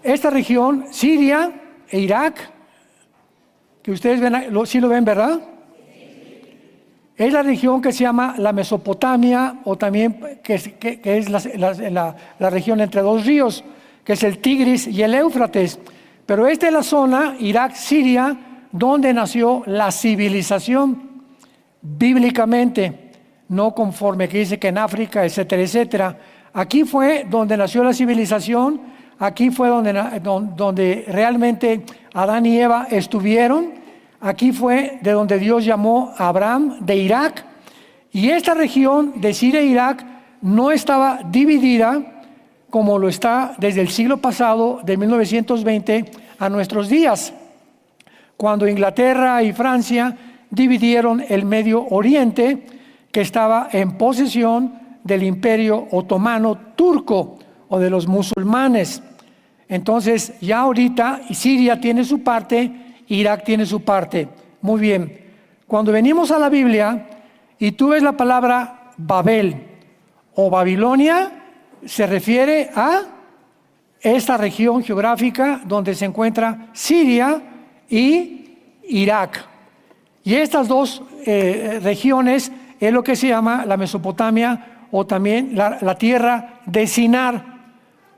esta región, Siria e Irak, que ustedes ven, sí lo ven, ¿verdad? Es la región que se llama la Mesopotamia, o también que es la región entre dos ríos, que es el Tigris y el Éufrates. Pero esta es la zona, Irak, Siria, donde nació la civilización bíblicamente, no conforme que dice que en África, etcétera, etcétera. Aquí fue donde nació la civilización, aquí fue donde realmente Adán y Eva estuvieron, aquí fue de donde Dios llamó a Abraham de Irak, y esta región de Siria e Irak no estaba dividida como lo está desde el siglo pasado, de 1920 a nuestros días, cuando Inglaterra y Francia dividieron el Medio Oriente, que estaba en posesión del Imperio Otomano Turco o de los musulmanes. Entonces, ya ahorita Siria tiene su parte, Irak tiene su parte. Muy bien. Cuando venimos a la Biblia y tú ves la palabra Babel o Babilonia, se refiere a esta región geográfica donde se encuentra Siria y Irak. Y estas dos regiones es lo que se llama la Mesopotamia, o también la tierra de Sinar,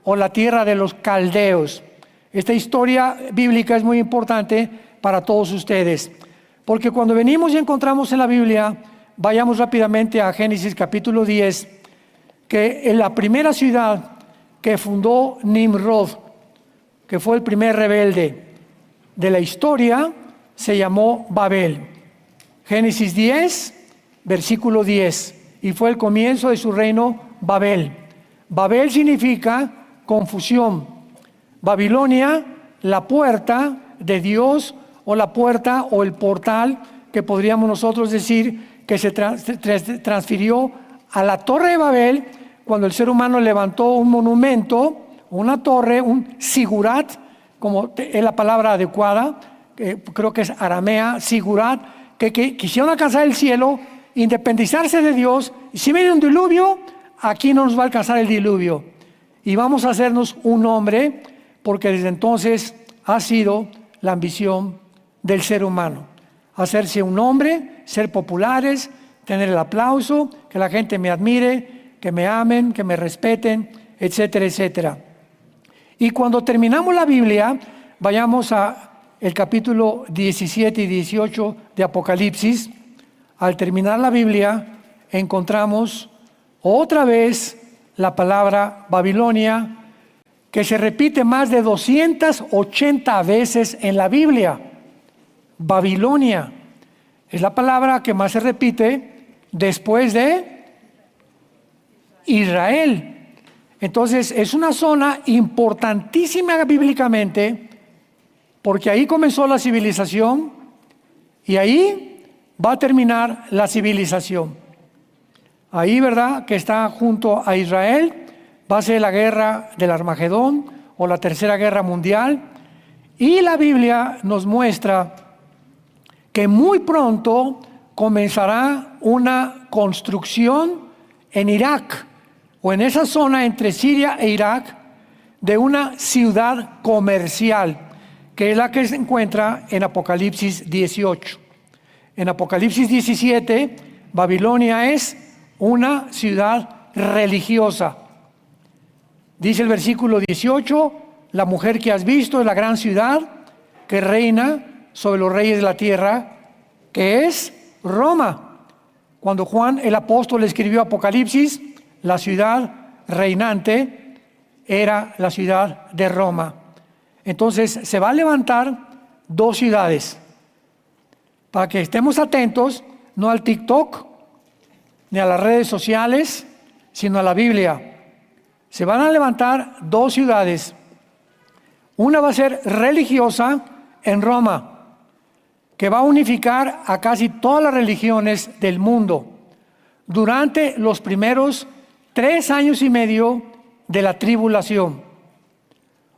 o la tierra de los caldeos. Esta historia bíblica es muy importante para todos ustedes, porque cuando venimos y encontramos en la Biblia, vayamos rápidamente a Génesis capítulo 10, que en la primera ciudad que fundó Nimrod, que fue el primer rebelde de la historia, se llamó Babel. Génesis 10, versículo 10, y fue el comienzo de su reino Babel. Babel significa confusión. Babilonia, la puerta de Dios, o la puerta o el portal, que podríamos nosotros decir que se transfirió a la Torre de Babel cuando el ser humano levantó un monumento, una torre, un sigurat, como es la palabra adecuada, creo que es aramea, sigurat, que quisieron alcanzar el cielo, independizarse de Dios, y si viene un diluvio, aquí no nos va a alcanzar el diluvio, y vamos a hacernos un hombre, porque desde entonces ha sido la ambición del ser humano, hacerse un hombre, ser populares, tener el aplauso, que la gente me admire, que me amen, que me respeten, etcétera, etcétera. Y cuando terminamos la Biblia, vayamos a el capítulo 17 y 18 de Apocalipsis. Al terminar la Biblia, encontramos otra vez la palabra Babilonia, que se repite más de 280 veces en la Biblia. Babilonia es la palabra que más se repite después de Israel. Entonces es una zona importantísima bíblicamente, porque ahí comenzó la civilización y ahí va a terminar la civilización. Ahí, ¿verdad?, que está junto a Israel, va a ser la guerra del Armagedón o la tercera guerra mundial. Y la Biblia nos muestra que muy pronto comenzará una construcción en Irak, o en esa zona entre Siria e Irak, de una ciudad comercial, que es la que se encuentra en Apocalipsis 18. En Apocalipsis 17, Babilonia es una ciudad religiosa. Dice el versículo 18, la mujer que has visto es la gran ciudad que reina sobre los reyes de la tierra, que es Roma. Cuando Juan el apóstol escribió Apocalipsis, la ciudad reinante era la ciudad de Roma. Entonces se va a levantar dos ciudades, para que estemos atentos, no al TikTok, ni a las redes sociales, sino a la Biblia. Se van a levantar dos ciudades. Una va a ser religiosa en Roma, que va a unificar a casi todas las religiones del mundo durante los primeros 3 años y medio de la tribulación.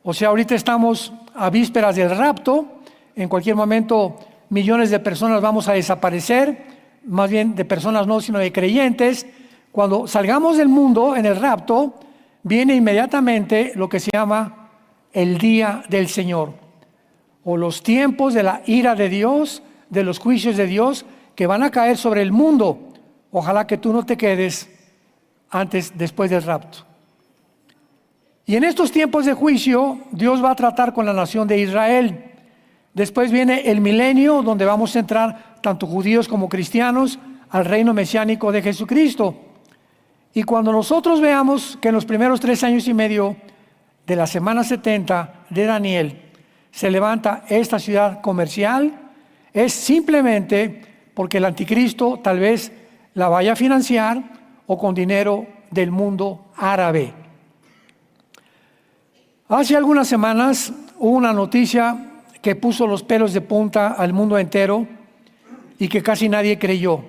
O sea, ahorita estamos a vísperas del rapto. En cualquier momento millones de personas vamos a desaparecer, más bien de personas no, sino de creyentes. Cuando salgamos del mundo en el rapto, viene inmediatamente lo que se llama el día del Señor, o los tiempos de la ira de Dios, de los juicios de Dios que van a caer sobre el mundo. Ojalá que tú no te quedes después del rapto. Y en estos tiempos de juicio, Dios va a tratar con la nación de Israel. Después viene el milenio, donde vamos a entrar tanto judíos como cristianos al reino mesiánico de Jesucristo. Y cuando nosotros veamos que en los primeros 3 años y medio de la semana 70 de Daniel se levanta esta ciudad comercial, es simplemente porque el anticristo tal vez la vaya a financiar o con dinero del mundo árabe. Hace algunas semanas hubo una noticia que puso los pelos de punta al mundo entero y que casi nadie creyó.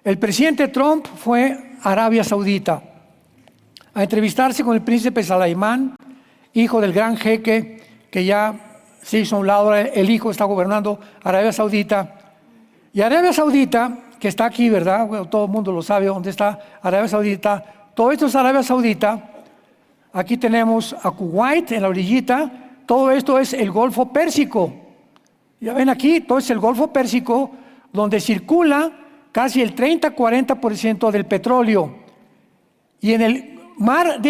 El presidente Trump fue a Arabia Saudita a entrevistarse con el príncipe Salamán, hijo del gran jeque que ya se hizo a un lado. El hijo está gobernando Arabia Saudita. Y Arabia Saudita, que está aquí, ¿verdad? Bueno, todo el mundo lo sabe dónde está Arabia Saudita. Todo esto es Arabia Saudita. Aquí tenemos a Kuwait en la orillita. Todo esto es el Golfo Pérsico. Ya ven aquí, todo es el Golfo Pérsico, donde circula casi el 30-40% del petróleo. Y en el mar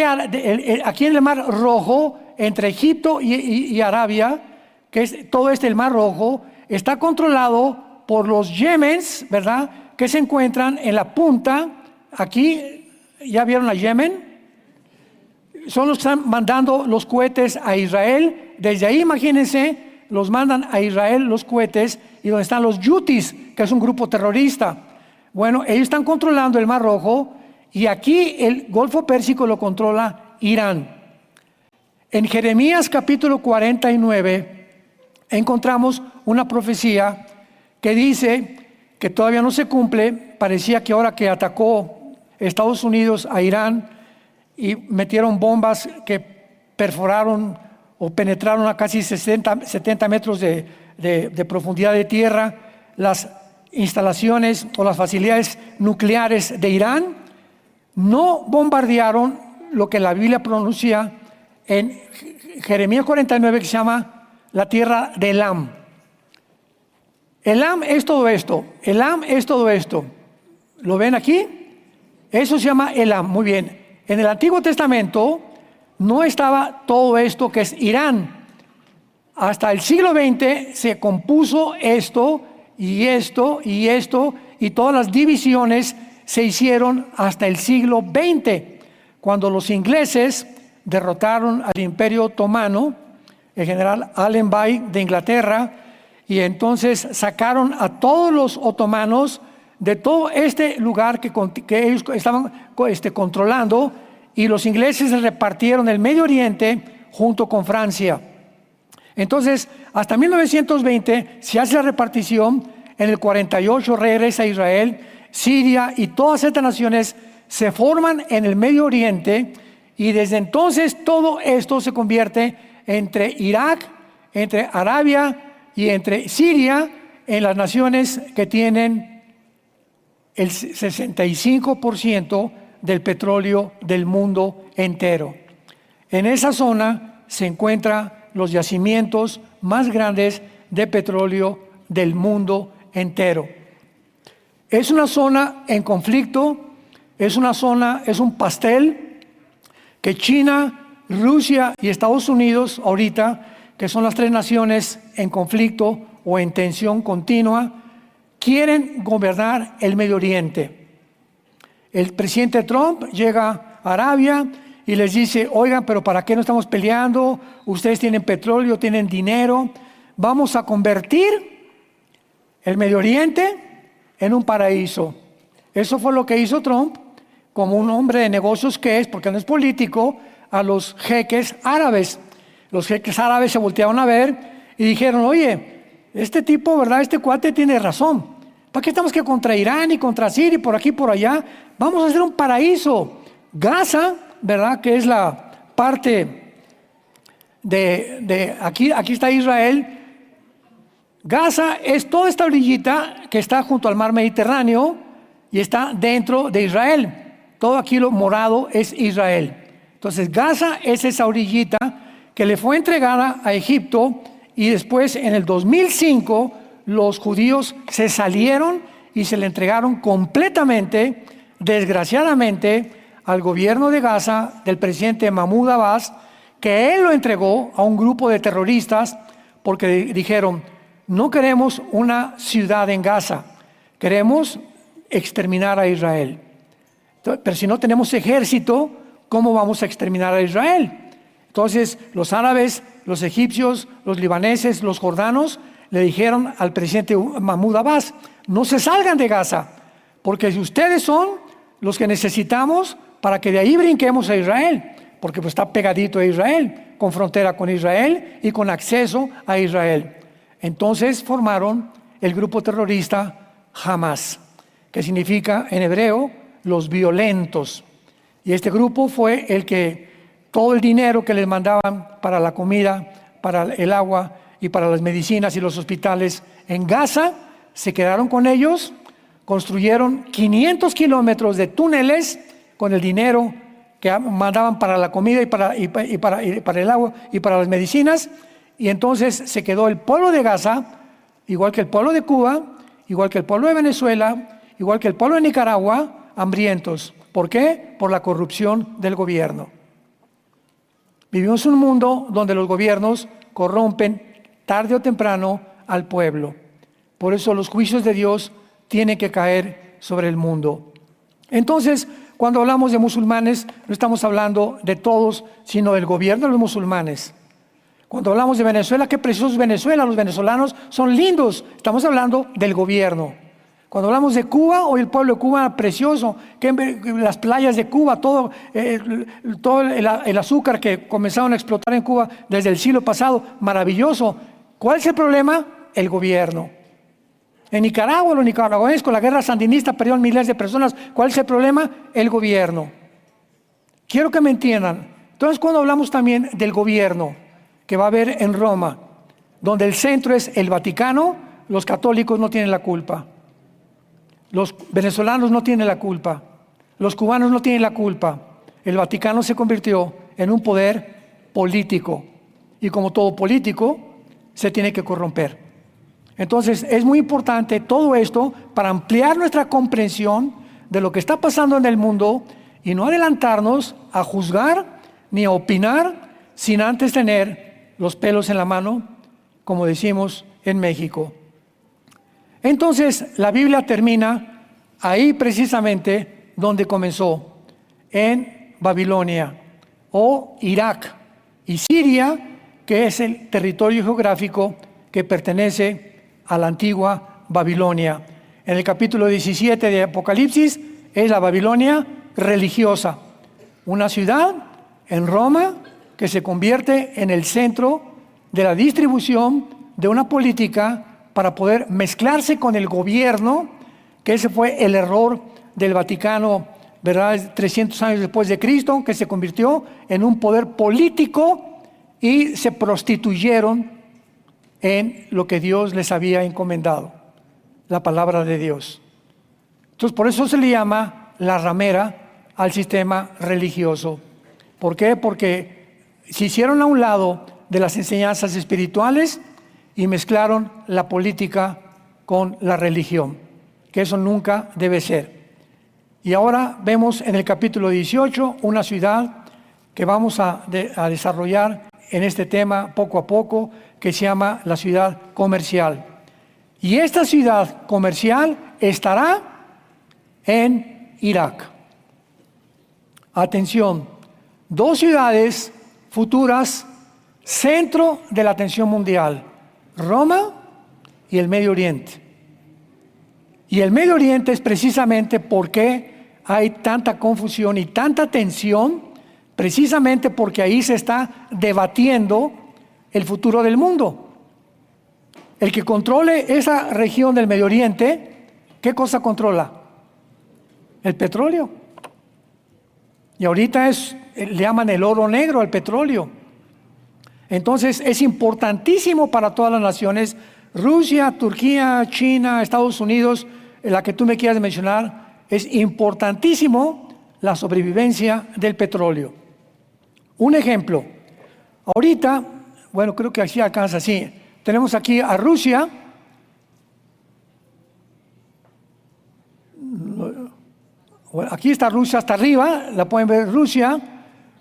aquí en el Mar Rojo, entre Egipto y Arabia, que es todo el Mar Rojo, está controlado por los Yemens, ¿verdad? Que se encuentran en la punta. Aquí, ¿ya vieron a Yemen? Son los que están mandando los cohetes a Israel. Desde ahí, imagínense, los mandan a Israel los cohetes, y donde están los Houthis, que es un grupo terrorista. Bueno, ellos están controlando el Mar Rojo, y aquí el Golfo Pérsico lo controla Irán. En Jeremías capítulo 49 encontramos una profecía que dice que todavía no se cumple. Parecía que ahora que atacó Estados Unidos a Irán y metieron bombas que perforaron o penetraron a casi 70 metros de profundidad de tierra las instalaciones o las facilidades nucleares de Irán, no bombardearon lo que la Biblia pronuncia en Jeremías 49, que se llama la tierra de Elam. Elam es todo esto. Elam es todo esto. ¿Lo ven aquí? Eso se llama Elam. Muy bien. En el Antiguo Testamento no estaba todo esto que es Irán. Hasta el siglo XX se compuso esto y esto y esto, y todas las divisiones se hicieron hasta el siglo XX, cuando los ingleses derrotaron al Imperio Otomano, el general Allenby de Inglaterra, y entonces sacaron a todos los otomanos de todo este lugar que ellos estaban controlando, y los ingleses repartieron el Medio Oriente junto con Francia. Entonces, hasta 1920 se hace la repartición. En el 48 regresa a Israel, Siria y todas estas naciones se forman en el Medio Oriente, y desde entonces todo esto se convierte entre Irak, entre Arabia y entre Siria, en las naciones que tienen el 65% del petróleo del mundo entero. En esa zona se encuentran los yacimientos más grandes de petróleo del mundo entero. Es una zona en conflicto, es un pastel que China, Rusia y Estados Unidos ahorita, que son las 3 naciones en conflicto o en tensión continua, quieren gobernar el Medio Oriente. El presidente Trump llega a Arabia y les dice: oigan, pero ¿para qué no estamos peleando? Ustedes tienen petróleo, tienen dinero. Vamos a convertir el Medio Oriente en un paraíso. Eso fue lo que hizo Trump, como un hombre de negocios que es, porque no es político, a los jeques árabes. Los jeques árabes se voltearon a ver y dijeron: oye, este tipo, ¿verdad? Este cuate tiene razón. ¿Para qué estamos que contra Irán y contra Siria y por aquí y por allá? Vamos a hacer un paraíso. Gaza, ¿verdad? Que es la parte de aquí está Israel. Gaza es toda esta orillita que está junto al mar Mediterráneo y está dentro de Israel. Todo aquí lo morado es Israel. Entonces Gaza es esa orillita que le fue entregada a Egipto, y después en el 2005 los judíos se salieron y se le entregaron completamente, desgraciadamente, al gobierno de Gaza del presidente Mahmoud Abbas, que él lo entregó a un grupo de terroristas porque dijeron: no queremos una ciudad en Gaza, queremos exterminar a Israel. Pero si no tenemos ejército, ¿cómo vamos a exterminar a Israel? Entonces los árabes, los egipcios, los libaneses, los jordanos le dijeron al presidente Mahmoud Abbas: no se salgan de Gaza, porque si ustedes son los que necesitamos para que de ahí brinquemos a Israel, porque pues está pegadito a Israel, con frontera con Israel y con acceso a Israel. Entonces formaron el grupo terrorista Hamas, que significa en hebreo los violentos. Y este grupo fue el que todo el dinero que les mandaban para la comida, para el agua y para las medicinas y los hospitales en Gaza, se quedaron con ellos, construyeron 500 kilómetros de túneles con el dinero que mandaban para la comida y para el agua y para las medicinas, y entonces se quedó el pueblo de Gaza, igual que el pueblo de Cuba, igual que el pueblo de Venezuela, igual que el pueblo de Nicaragua, hambrientos. ¿Por qué? Por la corrupción del gobierno. Vivimos en un mundo donde los gobiernos corrompen tarde o temprano al pueblo. Por eso los juicios de Dios tienen que caer sobre el mundo. Entonces, cuando hablamos de musulmanes, no estamos hablando de todos, sino del gobierno de los musulmanes. Cuando hablamos de Venezuela, qué precioso es Venezuela, los venezolanos son lindos. Estamos hablando del gobierno. Cuando hablamos de Cuba, hoy el pueblo de Cuba, precioso, que las playas de Cuba, todo el azúcar que comenzaron a explotar en Cuba desde el siglo pasado, maravilloso. ¿Cuál es el problema? El gobierno. En Nicaragua, los nicaragüenses con la guerra sandinista perdieron miles de personas. ¿Cuál es el problema? El gobierno. Quiero que me entiendan. Entonces, cuando hablamos también del gobierno que va a haber en Roma, donde el centro es el Vaticano, los católicos no tienen la culpa. Los venezolanos no tienen la culpa. Los cubanos no tienen la culpa. El Vaticano se convirtió en un poder político. Y como todo político, se tiene que corromper. Entonces, es muy importante todo esto para ampliar nuestra comprensión de lo que está pasando en el mundo y no adelantarnos a juzgar ni a opinar sin antes tener los pelos en la mano, como decimos en México. Entonces, la Biblia termina ahí precisamente donde comenzó, en Babilonia o Irak y Siria, que es el territorio geográfico que pertenece a la antigua Babilonia. En el capítulo 17 de Apocalipsis es la Babilonia religiosa, una ciudad en Roma que se convierte en el centro de la distribución de una política para poder mezclarse con el gobierno, que ese fue el error del Vaticano, ¿verdad? 300 años después de Cristo, que se convirtió en un poder político y se prostituyeron en lo que Dios les había encomendado, la palabra de Dios. Entonces, por eso se le llama la ramera al sistema religioso. ¿Por qué? Porque se hicieron a un lado de las enseñanzas espirituales y mezclaron la política con la religión, que eso nunca debe ser. Y ahora vemos en el capítulo 18 una ciudad que vamos a desarrollar en este tema poco a poco, que se llama la ciudad comercial. Y esta ciudad comercial estará en Irak. Atención, dos ciudades futuras, centro de la atención mundial, Roma y el Medio Oriente. Y el Medio Oriente es precisamente porque hay tanta confusión y tanta tensión, precisamente porque ahí se está debatiendo el futuro del mundo. El que controle esa región del Medio Oriente, ¿qué cosa controla? El petróleo. Y ahorita le llaman el oro negro al petróleo. Entonces es importantísimo para todas las naciones, Rusia, Turquía, China, Estados Unidos, la que tú me quieras mencionar, es importantísimo la sobrevivencia del petróleo. Un ejemplo, Ahorita, bueno, creo que así alcanza, sí. Tenemos aquí a Rusia. Bueno, aquí está Rusia hasta arriba, la pueden ver Rusia.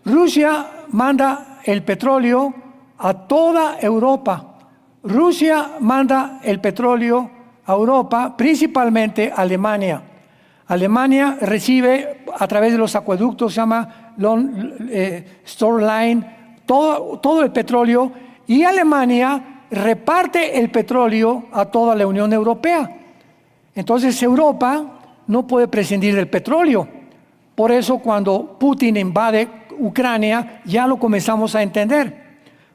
Rusia manda el petróleo a toda Europa. Rusia manda el petróleo a Europa, principalmente a Alemania. Alemania recibe a través de los acueductos, se llama Store Line, todo el petróleo, y Alemania reparte el petróleo a toda la Unión Europea. Entonces Europa no puede prescindir del petróleo. Por eso cuando Putin invade Ucrania, ya lo comenzamos a entender.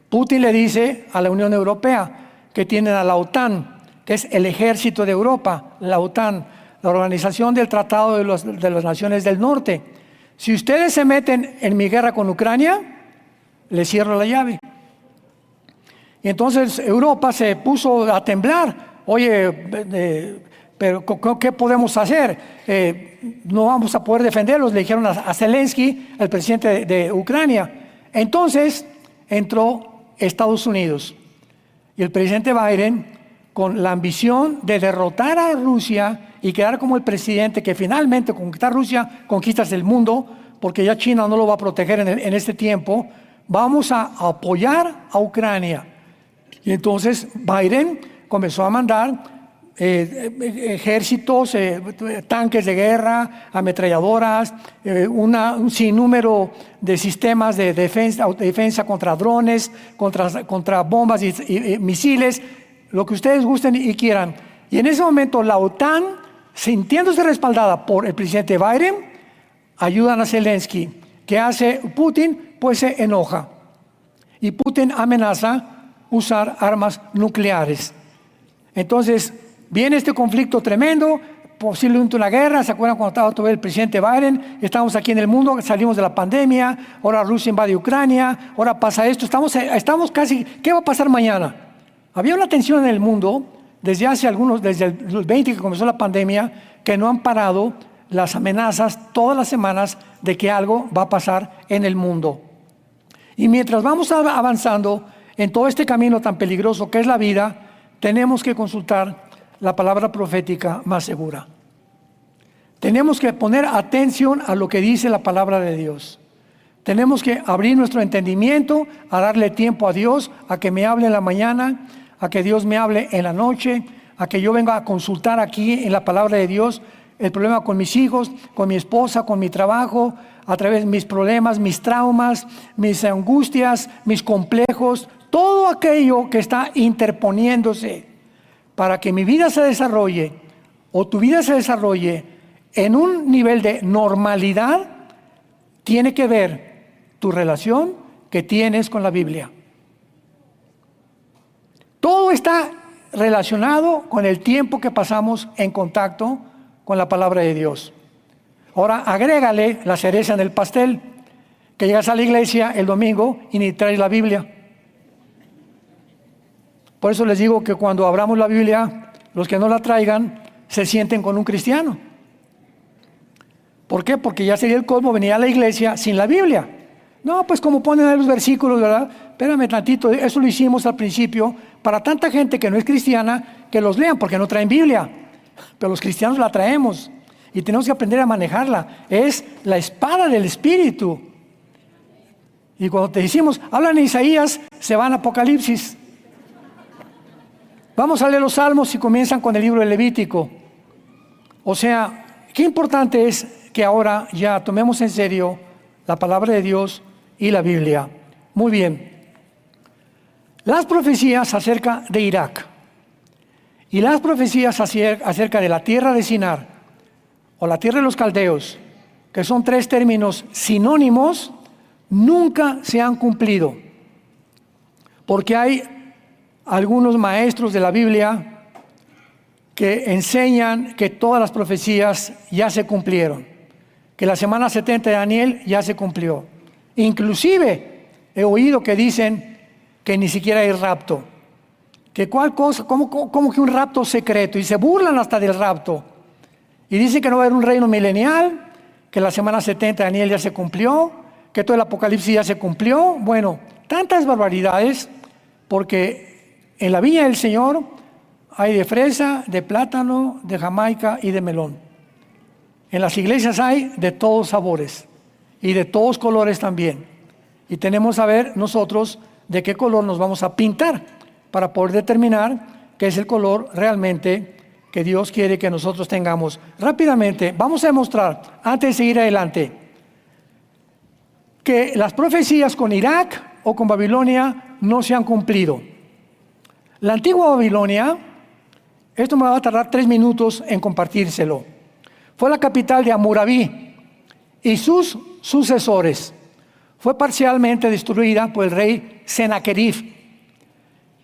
Putin le dice a la Unión Europea que tienen a la OTAN, que es el ejército de Europa, la OTAN, la Organización del Tratado de las Naciones del Norte. Si ustedes se meten en mi guerra con Ucrania, les cierro la llave. Y entonces Europa se puso a temblar. Oye, pero ¿qué podemos hacer? No vamos a poder defenderlos, le dijeron a Zelensky, el presidente de Ucrania. Entonces entró Estados Unidos y el presidente Biden, con la ambición de derrotar a Rusia y quedar como el presidente que finalmente conquista Rusia, conquistas el mundo, porque ya China no lo va a proteger en este tiempo. Vamos a apoyar a Ucrania. Y entonces Biden comenzó a mandar ejércitos, tanques de guerra, ametralladoras, un sinnúmero de sistemas de defensa contra drones, contra bombas y misiles, lo que ustedes gusten y quieran. Y en ese momento la OTAN, sintiéndose respaldada por el presidente Biden, ayudan a Zelensky. ¿Qué hace Putin? Pues se enoja. Y Putin amenaza usar armas nucleares. Entonces viene este conflicto tremendo, posiblemente una guerra. ¿Se acuerdan cuando estaba todavía el presidente Biden? Estamos aquí en el mundo, salimos de la pandemia, ahora Rusia invade Ucrania, ahora pasa esto, estamos casi, ¿qué va a pasar mañana? Había una tensión en el mundo desde desde el 20 que comenzó la pandemia, que no han parado las amenazas todas las semanas de que algo va a pasar en el mundo. Y mientras vamos avanzando en todo este camino tan peligroso que es la vida, tenemos que consultar la palabra profética más segura. Tenemos que poner atención a lo que dice la palabra de Dios. Tenemos que abrir nuestro entendimiento, a darle tiempo a Dios, a que me hable en la mañana, a que Dios me hable en la noche, a que yo venga a consultar aquí en la palabra de Dios el problema con mis hijos, con mi esposa, con mi trabajo, a través de mis problemas, mis traumas, mis angustias, mis complejos, todo aquello que está interponiéndose para que mi vida se desarrolle o tu vida se desarrolle en un nivel de normalidad, tiene que ver tu relación que tienes con la Biblia. Todo está relacionado con el tiempo que pasamos en contacto con la palabra de Dios. Ahora agrégale la cereza en el pastel, que llegas a la iglesia el domingo y ni traes la Biblia. Por eso les digo que cuando abramos la Biblia, los que no la traigan se sienten con un cristiano. ¿Por qué? Porque ya sería el colmo venir a la iglesia sin la Biblia. No, pues como ponen ahí los versículos, ¿verdad? Espérame tantito, eso lo hicimos al principio para tanta gente que no es cristiana, que los lean porque no traen Biblia. Pero los cristianos la traemos y tenemos que aprender a manejarla. Es la espada del Espíritu. Y cuando te decimos, hablan en Isaías, se van a Apocalipsis. Vamos a leer los Salmos y comienzan con el libro de Levítico. O sea, qué importante es que ahora ya tomemos en serio la palabra de Dios y la Biblia. Muy bien. Las profecías acerca de Irak y las profecías acerca de la tierra de Sinar o la tierra de los caldeos, que son tres términos sinónimos, nunca se han cumplido. Porque hay algunos maestros de la Biblia que enseñan que todas las profecías ya se cumplieron, que la semana 70 de Daniel ya se cumplió. Inclusive he oído que dicen que ni siquiera hay rapto, que cuál cosa, como que un rapto secreto, y se burlan hasta del rapto, y dicen que no va a haber un reino milenial, que la semana 70 de Daniel ya se cumplió, que todo el Apocalipsis ya se cumplió. Bueno, tantas barbaridades, porque en la viña del Señor hay de fresa, de plátano, de jamaica y de melón. En las iglesias hay de todos sabores y de todos colores también. Y tenemos que saber nosotros de qué color nos vamos a pintar para poder determinar qué es el color realmente que Dios quiere que nosotros tengamos. Rápidamente, vamos a demostrar, antes de seguir adelante, que las profecías con Irak o con Babilonia no se han cumplido. La antigua Babilonia, esto me va a tardar 3 minutos en compartírselo, fue la capital de Hammurabi y sus sucesores. Fue parcialmente destruida por el rey Sennacherib,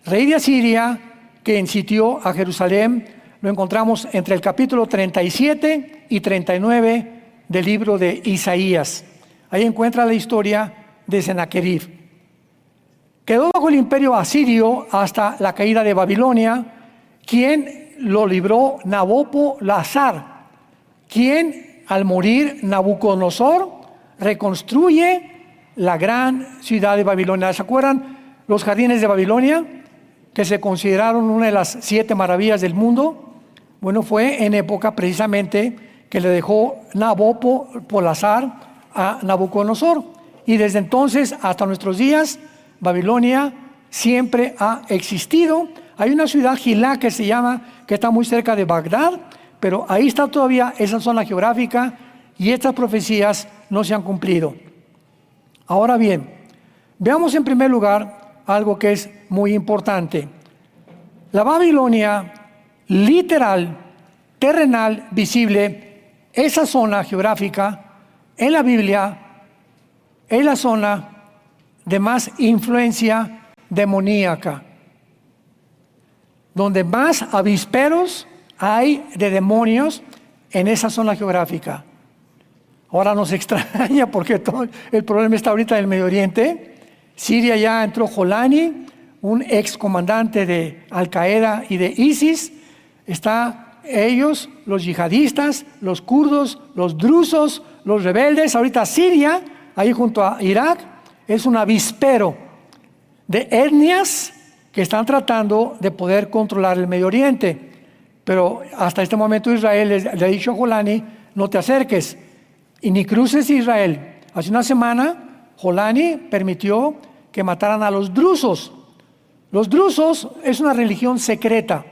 rey de Asiria, que sitió a Jerusalén. Lo encontramos entre el capítulo 37 y 39 del libro de Isaías. Ahí encuentra la historia de Sennacherib. Quedó bajo el imperio asirio hasta la caída de Babilonia, quien lo libró Nabopolassar, quien al morir Nabucodonosor reconstruye la gran ciudad de Babilonia. ¿Se acuerdan los jardines de Babilonia, que se consideraron una de las 7 maravillas del mundo? Bueno, fue en época precisamente que le dejó Nabopolassar a Nabucodonosor. Y desde entonces hasta nuestros días, Babilonia siempre ha existido. Hay una ciudad, Gilá, que se llama, que está muy cerca de Bagdad, pero ahí está todavía esa zona geográfica y estas profecías no se han cumplido. Ahora bien, veamos en primer lugar algo que es muy importante. La Babilonia literal, terrenal, visible, esa zona geográfica en la Biblia es la zona de más influencia demoníaca, donde más avisperos hay de demonios en esa zona geográfica. Ahora nos extraña porque todo el problema está ahorita en el Medio Oriente. Siria ya entró Jolani, un ex comandante de Al Qaeda y de ISIS. Está ellos, los yihadistas, los kurdos, los drusos, los rebeldes. Ahorita Siria, ahí junto a Irak, es un avispero de etnias que están tratando de poder controlar el Medio Oriente. Pero hasta este momento Israel le ha dicho a Jolani, no te acerques y ni cruces Israel. Hace una semana Jolani permitió que mataran a los drusos. Los drusos es una religión secreta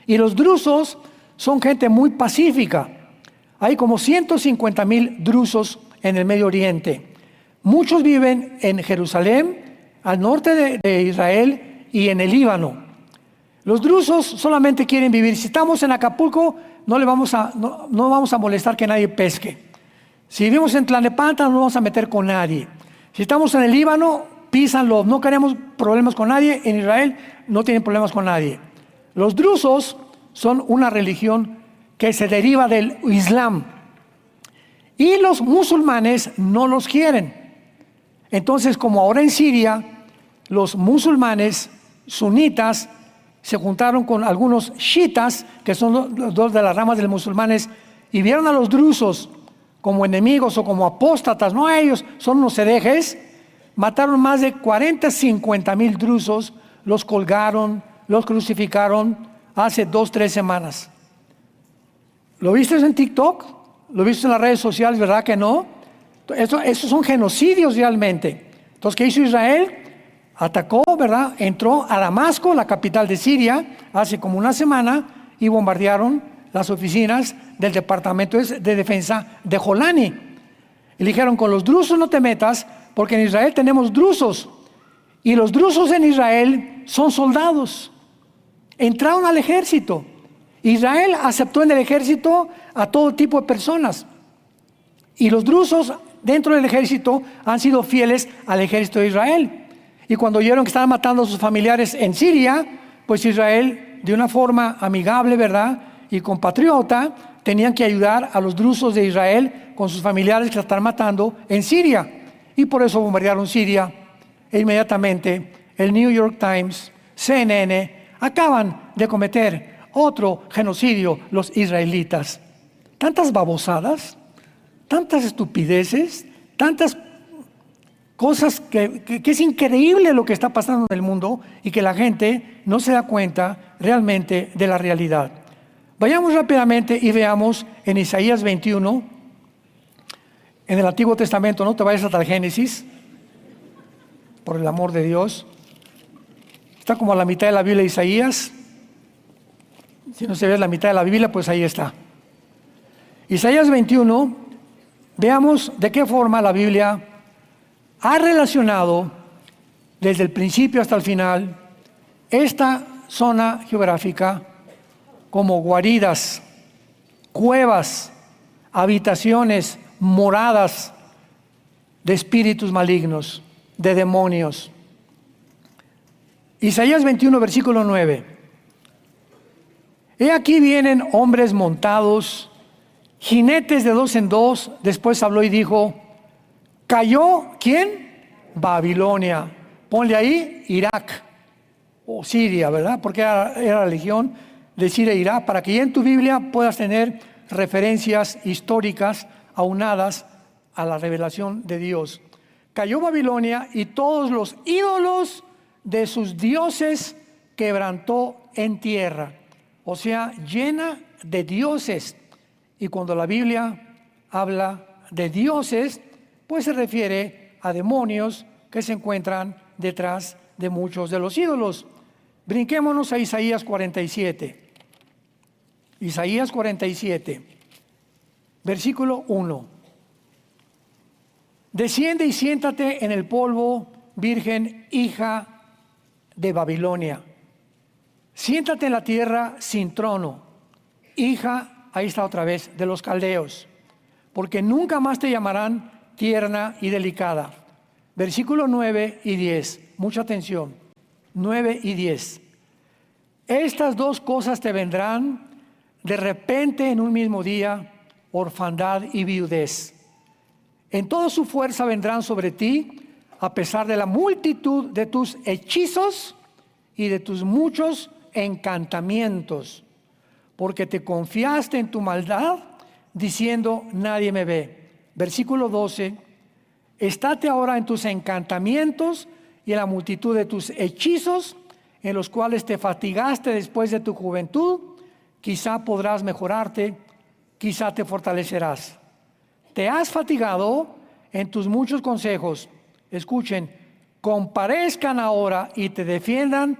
y los drusos son gente muy pacífica. Hay como 150,000 drusos en el Medio Oriente. Muchos viven en Jerusalén, al norte de Israel y en el Líbano. Los drusos solamente quieren vivir. Si estamos en Acapulco, no vamos a molestar que nadie pesque. Si vivimos en Tlalnepantla, no vamos a meter con nadie. Si estamos en el Líbano, písanlo. No queremos problemas con nadie. En Israel no tienen problemas con nadie. Los drusos son una religión que se deriva del Islam. Y los musulmanes no los quieren. Entonces, como ahora en Siria, los musulmanes sunitas se juntaron con algunos chiitas, que son dos de las ramas de los musulmanes, y vieron a los drusos como enemigos o como apóstatas. No, ellos son unos herejes. Mataron más de 50,000 drusos, los colgaron, los crucificaron hace 2-3 semanas. ¿Lo viste en TikTok? ¿Lo viste en las redes sociales? ¿Verdad que no? Esos son genocidios realmente. Entonces, ¿qué hizo Israel? Atacó, ¿verdad? Entró a Damasco, la capital de Siria, hace como una semana y bombardearon las oficinas del Departamento de Defensa de Jolani. Y le dijeron, con los drusos no te metas, porque en Israel tenemos drusos. Y los drusos en Israel son soldados. Entraron al ejército. Israel aceptó en el ejército a todo tipo de personas. Y los drusos dentro del ejército han sido fieles al ejército de Israel. Y cuando oyeron que estaban matando a sus familiares en Siria, pues Israel, de una forma amigable, ¿verdad?, y compatriota, tenían que ayudar a los drusos de Israel con sus familiares que la están matando en Siria. Y por eso bombardearon Siria. E inmediatamente el New York Times, CNN, acaban de cometer otro genocidio los israelitas. Tantas babosadas, tantas estupideces, tantas cosas que es increíble lo que está pasando en el mundo y que la gente no se da cuenta realmente de la realidad. Vayamos rápidamente y veamos en Isaías 21, en el Antiguo Testamento, no te vayas hasta el Génesis, por el amor de Dios. Está como a la mitad de la Biblia de Isaías. Si no se ve la mitad de la Biblia, pues ahí está. Isaías 21, veamos de qué forma la Biblia ha relacionado desde el principio hasta el final esta zona geográfica como guaridas, cuevas, habitaciones, moradas de espíritus malignos, de demonios. Isaías 21, versículo 9. He aquí vienen hombres montados, jinetes de dos en dos. Después habló y dijo, cayó, ¿quién? Babilonia. Ponle ahí Irak o Siria, ¿verdad? Porque era la legión de Siria e Irak, para que ya en tu Biblia puedas tener referencias históricas aunadas a la revelación de Dios. Cayó Babilonia y todos los ídolos de sus dioses quebrantó en tierra. O sea, llena de dioses. Y cuando la Biblia habla de dioses, pues se refiere a demonios que se encuentran detrás de muchos de los ídolos. Brinquémonos a Isaías 47. Isaías 47, versículo 1. Desciende y siéntate en el polvo, virgen, hija de Babilonia. Siéntate en la tierra sin trono, hija, ahí está otra vez, de los caldeos, porque nunca más te llamarán tierna y delicada. Versículo 9 y 10, mucha atención, 9 y 10. Estas dos cosas te vendrán de repente en un mismo día, orfandad y viudez. En toda su fuerza vendrán sobre ti, a pesar de la multitud de tus hechizos y de tus muchos encantamientos, porque te confiaste en tu maldad, diciendo, nadie me ve. Versículo 12, estate ahora en tus encantamientos y en la multitud de tus hechizos, en los cuales te fatigaste después de tu juventud, quizá podrás mejorarte, quizá te fortalecerás. Te has fatigado en tus muchos consejos. Escuchen, comparezcan ahora y te defiendan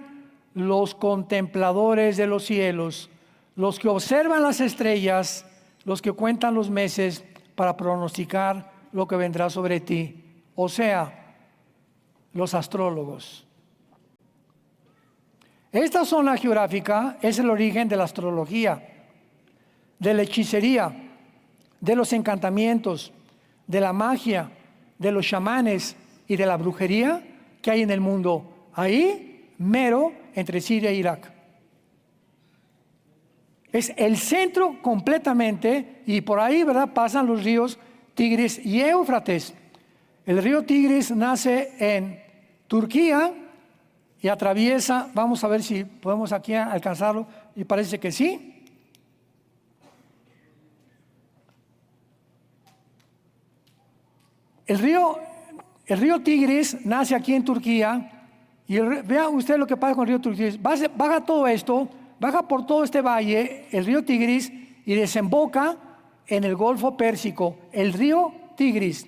los contempladores de los cielos, los que observan las estrellas, los que cuentan los meses para pronosticar lo que vendrá sobre ti. O sea, los astrólogos. Esta zona geográfica es el origen de la astrología, de la hechicería, de los encantamientos, de la magia, de los chamanes y de la brujería que hay en el mundo. Ahí, mero, entre Siria e Irak. Es el centro completamente, y por ahí, ¿verdad?, pasan los ríos Tigris y Éufrates. El río Tigris nace en Turquía y atraviesa, vamos a ver si podemos aquí alcanzarlo, y parece que sí. El río Tigris nace aquí en Turquía, y vea usted lo que pasa con el río Tigris. Baja todo esto, baja por todo este valle, el río Tigris, y desemboca en el Golfo Pérsico, el río Tigris.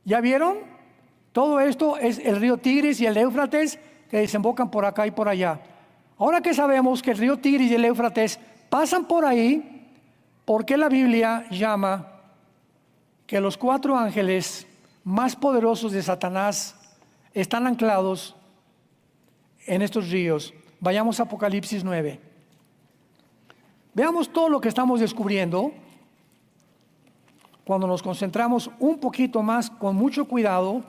¿Ya vieron? Todo esto es el río Tigris y el Éufrates que desembocan por acá y por allá. Ahora que sabemos que el río Tigris y el Éufrates pasan por ahí, ¿por qué la Biblia llama que los 4 ángeles más poderosos de Satanás están anclados en estos ríos? Vayamos a Apocalipsis 9. Veamos todo lo que estamos descubriendo cuando nos concentramos un poquito más, con mucho cuidado,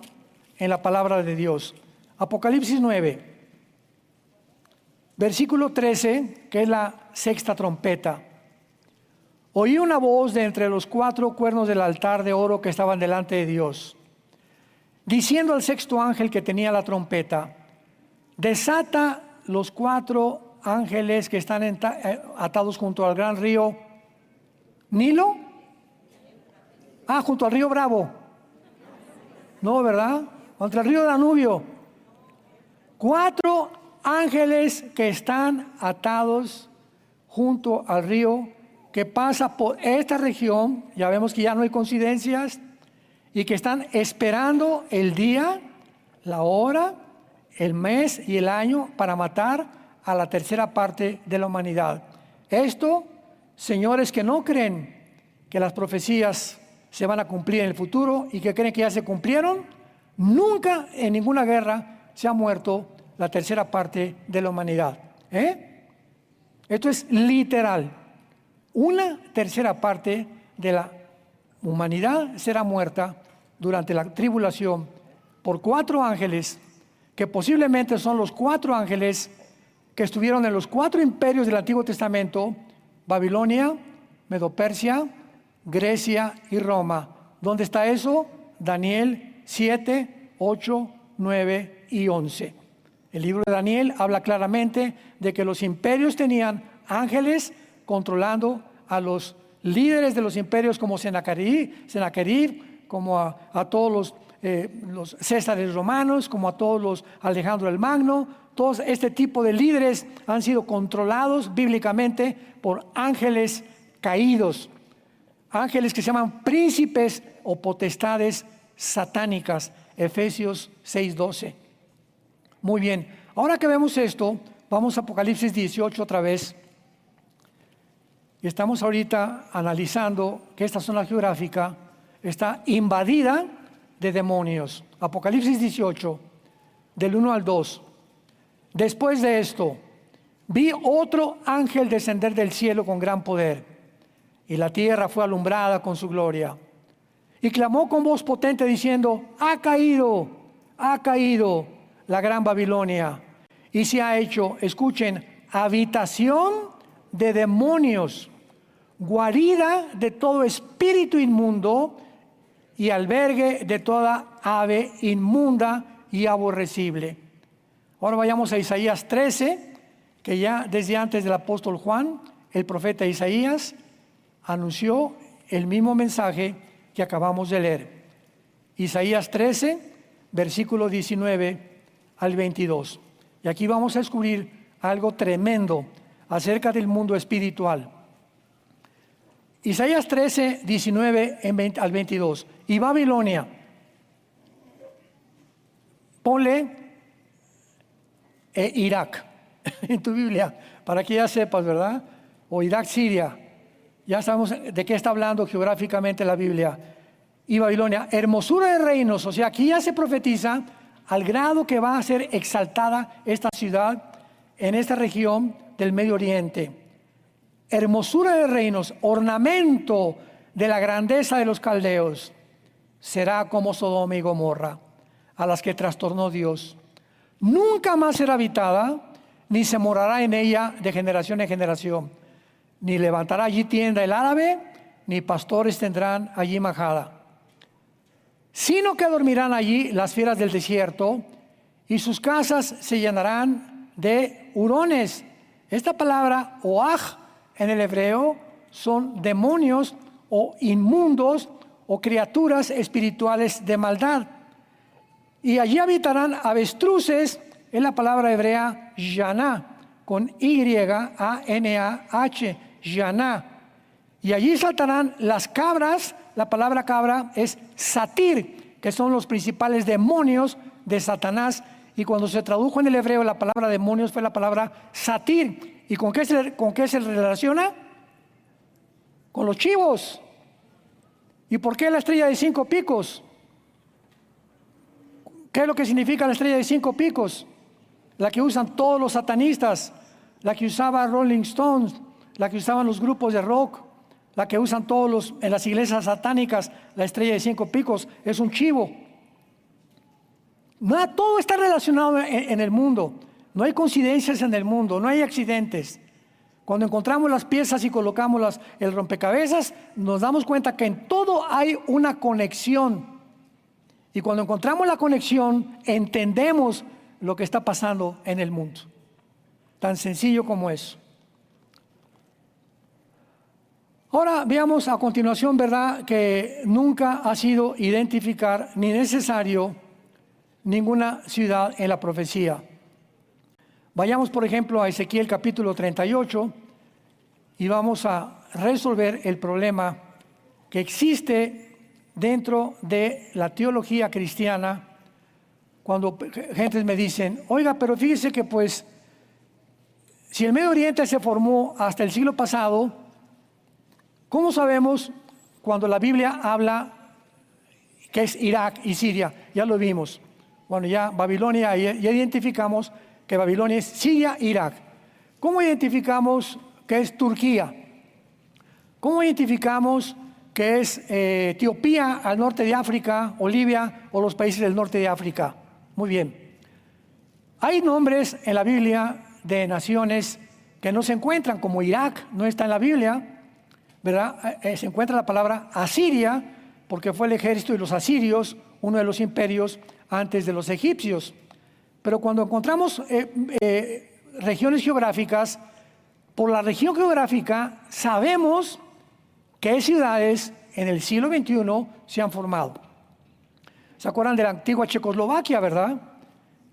en la palabra de Dios. Apocalipsis 9, versículo 13, que es la 6ª trompeta. Oí una voz de entre los 4 cuernos del altar de oro que estaban delante de Dios, diciendo al 6º ángel que tenía la trompeta, desata los 4 ángeles que están atados junto al gran río Nilo. Junto al río Bravo. No, ¿verdad? contra el río Danubio. 4 ángeles que están atados junto al río que pasa por esta región. Ya vemos que ya no hay coincidencias y que están esperando el día, la hora, el mes y el año para matar a la tercera parte de la humanidad. Esto, señores que no creen que las profecías se van a cumplir en el futuro y que creen que ya se cumplieron, nunca en ninguna guerra se ha muerto la tercera parte de la humanidad. Esto es literal. Una tercera parte de la humanidad será muerta durante la tribulación por 4 ángeles, que posiblemente son los 4 ángeles que estuvieron en los 4 imperios del Antiguo Testamento: Babilonia, Medo-Persia, Grecia y Roma. ¿Dónde está eso? Daniel 7, 8, 9 y 11. El libro de Daniel habla claramente de que los imperios tenían ángeles controlando a los líderes de los imperios, como Sennacherib, como a todos los Césares romanos, como a todos los Alejandro el Magno. Todos este tipo de líderes han sido controlados bíblicamente por ángeles caídos, ángeles que se llaman príncipes o potestades satánicas. Efesios 6:12. Muy bien, ahora que vemos esto, vamos a Apocalipsis 18 otra vez. Y estamos ahorita analizando que esta zona geográfica está invadida de demonios. Apocalipsis 18, del 1 al 2. Después de esto, vi otro ángel descender del cielo con gran poder, y la tierra fue alumbrada con su gloria. Y clamó con voz potente diciendo: ha caído la gran Babilonia, y se ha hecho, escuchen, habitación de demonios, guarida de todo espíritu inmundo y albergue de toda ave inmunda y aborrecible. Ahora vayamos a Isaías 13, que ya desde antes del apóstol Juan, el profeta Isaías anunció el mismo mensaje que acabamos de leer. Isaías 13, versículo 19 al 22. Y aquí vamos a descubrir algo tremendo acerca del mundo espiritual. Isaías 13, 19 al 22. Y Babilonia, ponle Irak en tu Biblia, para que ya sepas, ¿verdad? O Irak, Siria. Ya sabemos de qué está hablando geográficamente la Biblia. Y Babilonia, hermosura de reinos. O sea, aquí ya se profetiza al grado que va a ser exaltada esta ciudad en esta región del Medio Oriente. Hermosura de reinos, ornamento de la grandeza de los caldeos. Será como Sodoma y Gomorra, a las que trastornó Dios. Nunca más será habitada, ni se morará en ella de generación en generación. Ni levantará allí tienda el árabe, ni pastores tendrán allí majada. Sino que dormirán allí las fieras del desierto, y sus casas se llenarán de hurones. Esta palabra, oaj, en el hebreo, son demonios o inmundos o criaturas espirituales de maldad. Y allí habitarán avestruces, es la palabra hebrea yaná, con Y-A-N-A-H, yaná. Y allí saltarán las cabras. La palabra cabra es satir, que son los principales demonios de Satanás. Y cuando se tradujo en el hebreo la palabra demonios fue la palabra satir. ¿Y con qué se relaciona? Con los chivos. ¿Y por qué la estrella de 5 picos? ¿Qué es lo que significa la estrella de 5 picos? La que usan todos los satanistas, la que usaba Rolling Stones, la que usaban los grupos de rock, la que usan todos en las iglesias satánicas. La estrella de 5 picos es un chivo. Todo está relacionado en el mundo. No hay coincidencias en el mundo, no hay accidentes. Cuando encontramos las piezas y colocamos el rompecabezas, nos damos cuenta que en todo hay una conexión. Y cuando encontramos la conexión, entendemos lo que está pasando en el mundo. Tan sencillo como eso. Ahora veamos a continuación, ¿verdad?, que nunca ha sido identificar ni necesario ninguna ciudad en la profecía. Vayamos, por ejemplo, a Ezequiel capítulo 38 y vamos a resolver el problema que existe dentro de la teología cristiana cuando gentes me dicen, oiga, pero fíjese que pues, si el Medio Oriente se formó hasta el siglo pasado, ¿cómo sabemos cuando la Biblia habla que es Irak y Siria? Ya lo vimos. Bueno, ya Babilonia, ya identificamos que Babilonia es Siria e Irak. ¿Cómo identificamos que es Turquía? ¿Cómo identificamos que es Etiopía al norte de África, o Libia, o los países del norte de África? Muy bien. Hay nombres en la Biblia de naciones que no se encuentran, como Irak, no está en la Biblia, ¿verdad? Se encuentra la palabra Asiria, porque fue el ejército de los asirios, uno de los imperios antes de los egipcios. Pero cuando encontramos regiones geográficas, por la región geográfica sabemos qué ciudades en el siglo XXI se han formado. ¿Se acuerdan de la antigua Checoslovaquia, verdad?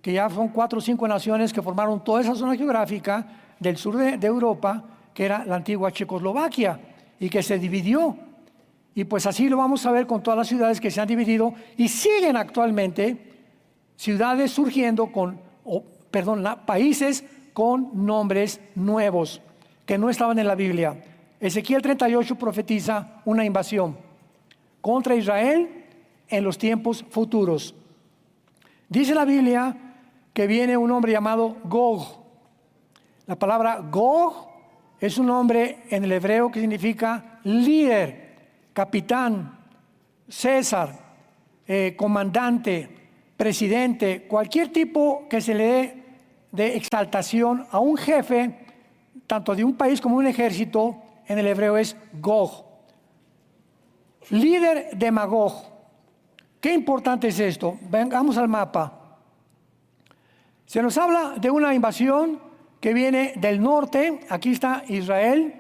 Que ya son 4 o 5 naciones que formaron toda esa zona geográfica del sur de Europa, que era la antigua Checoslovaquia, y que se dividió. Y pues así lo vamos a ver con todas las ciudades que se han dividido y siguen actualmente ciudades surgiendo países con nombres nuevos que no estaban en la Biblia. Ezequiel 38 profetiza una invasión contra Israel en los tiempos futuros. Dice la Biblia que viene un hombre llamado Gog. La palabra Gog es un nombre en el hebreo que significa líder, capitán, César, comandante, presidente, cualquier tipo que se le dé de exaltación a un jefe, tanto de un país como un ejército, en el hebreo es Gog. Líder de Magog. Qué importante es esto. Vengamos al mapa. Se nos habla de una invasión que viene del norte. Aquí está Israel.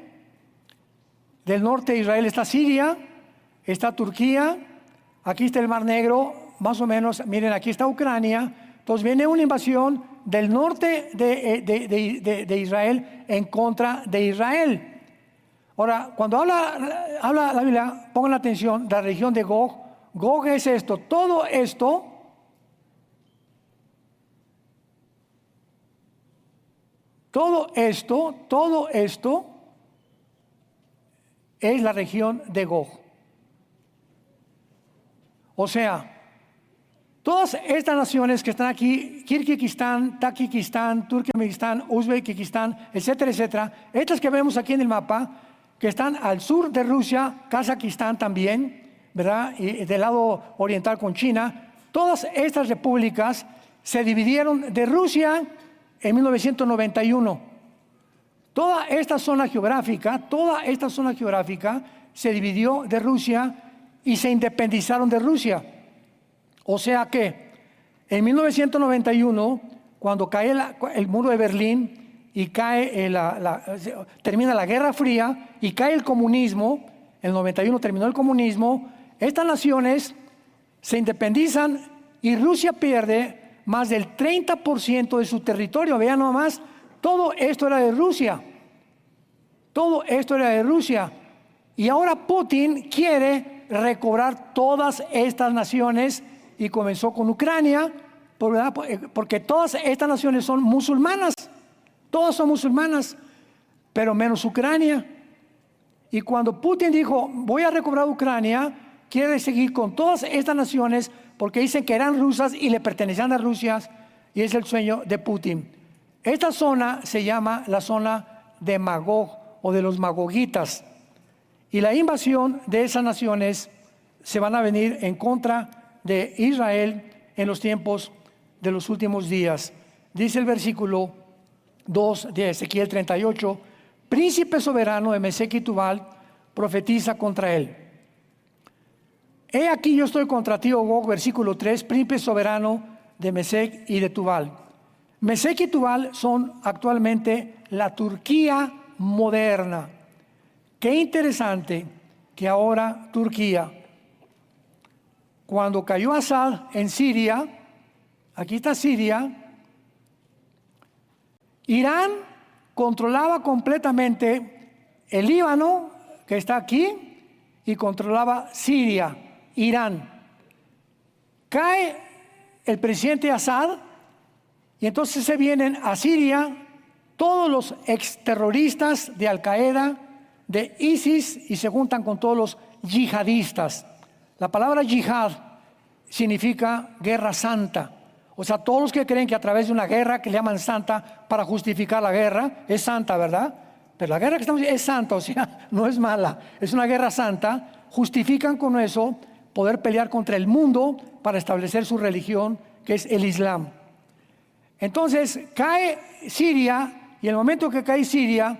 Del norte de Israel está Siria, está Turquía, aquí está el Mar Negro, más o menos. Miren, aquí está Ucrania. Entonces viene una invasión del norte de Israel en contra de Israel. Ahora, cuando habla la Biblia, pongan atención, la región de Gog. Gog es esto, todo esto es la región de Gog. O sea, todas estas naciones que están aquí, Kirguistán, Tayikistán, Turkmenistán, Uzbekistán, etcétera, etcétera, estas que vemos aquí en el mapa, que están al sur de Rusia, Kazajistán también, ¿verdad? Y del lado oriental con China, todas estas repúblicas se dividieron de Rusia en 1991. Toda esta zona geográfica se dividió de Rusia y se independizaron de Rusia. O sea que en 1991, cuando cae el muro de Berlín y termina la Guerra Fría y cae el comunismo, en el 91 terminó el comunismo, estas naciones se independizan y Rusia pierde más del 30% de su territorio. Vean nomás, todo esto era de Rusia. Todo esto era de Rusia. Y ahora Putin quiere recobrar todas estas naciones y comenzó con Ucrania, porque todas estas naciones son musulmanas. Todas son musulmanas, pero menos Ucrania. Y cuando Putin dijo, voy a recobrar Ucrania, quiere seguir con todas estas naciones porque dicen que eran rusas y le pertenecían a Rusia, y es el sueño de Putin. Esta zona se llama la zona de Magog o de los magogitas. Y la invasión de esas naciones se van a venir en contra de Israel en los tiempos de los últimos días. Dice el versículo 2 de Ezequiel 38, príncipe soberano de Mesec y Tubal profetiza contra él. He aquí yo estoy contra ti, oh Gog, versículo 3, príncipe soberano de Mesec y de Tubal. Mesec y Tubal son actualmente la Turquía moderna. Qué interesante que ahora Turquía, cuando cayó Asad en Siria, aquí está Siria. Irán controlaba completamente el Líbano, que está aquí, y controlaba Siria, Irán. Cae el presidente Assad y entonces se vienen a Siria todos los exterroristas de Al-Qaeda, de ISIS, y se juntan con todos los yihadistas. La palabra yihad significa guerra santa. O sea, todos los que creen que a través de una guerra que le llaman santa para justificar la guerra, es santa, ¿verdad? Pero la guerra que estamos es santa, o sea, no es mala, es una guerra santa. Justifican con eso poder pelear contra el mundo para establecer su religión, que es el Islam. Entonces cae Siria, y en el momento que cae Siria,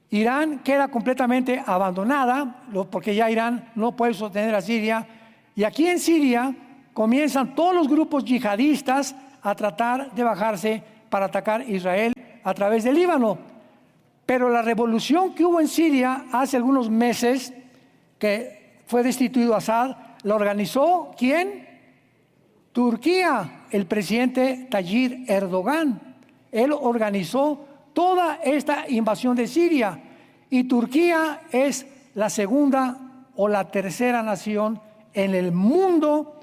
Irán queda completamente abandonada, porque ya Irán no puede sostener a Siria. Y aquí en Siria comienzan todos los grupos yihadistas a tratar de bajarse para atacar Israel a través del Líbano. Pero la revolución que hubo en Siria hace algunos meses, que fue destituido Assad, la organizó ¿quién? Turquía, el presidente Tayyip Erdogan. Él organizó toda esta invasión de Siria, y Turquía es la segunda o la tercera nación en el mundo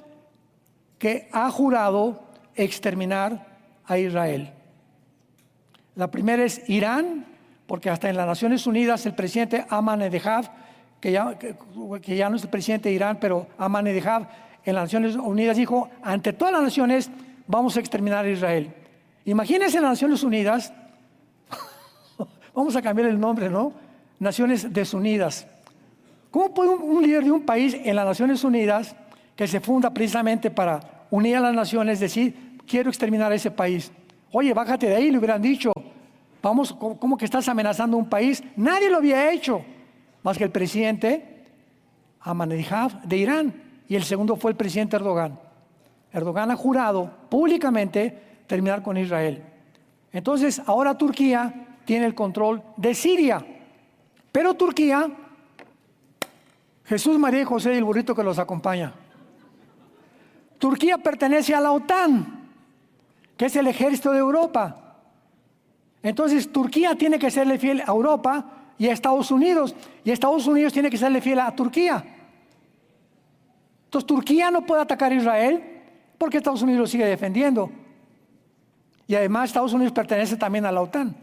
que ha jurado exterminar a Israel. La primera es Irán, porque hasta en las Naciones Unidas el presidente Ahmadinejad, que ya no es el presidente de Irán, pero Ahmadinejad en las Naciones Unidas dijo, ante todas las naciones vamos a exterminar a Israel. Imagínense en las Naciones Unidas, vamos a cambiar el nombre, ¿no? Naciones Desunidas. ¿Cómo puede un líder de un país en las Naciones Unidas, que se funda precisamente para unir a las naciones, decir, quiero exterminar a ese país? Oye, bájate de ahí, le hubieran dicho. Vamos, ¿cómo que estás amenazando a un país? Nadie lo había hecho, más que el presidente Ahmadinejad de Irán, y el segundo fue el presidente Erdogan. Erdogan ha jurado públicamente terminar con Israel. Entonces, ahora Turquía tiene el control de Siria. Pero Turquía, Jesús, María y José y el burrito que los acompaña. Turquía pertenece a la OTAN, que es el ejército de Europa. Entonces, Turquía tiene que serle fiel a Europa y a Estados Unidos. Y Estados Unidos tiene que serle fiel a Turquía. Entonces, Turquía no puede atacar a Israel porque Estados Unidos lo sigue defendiendo. Y además, Estados Unidos pertenece también a la OTAN.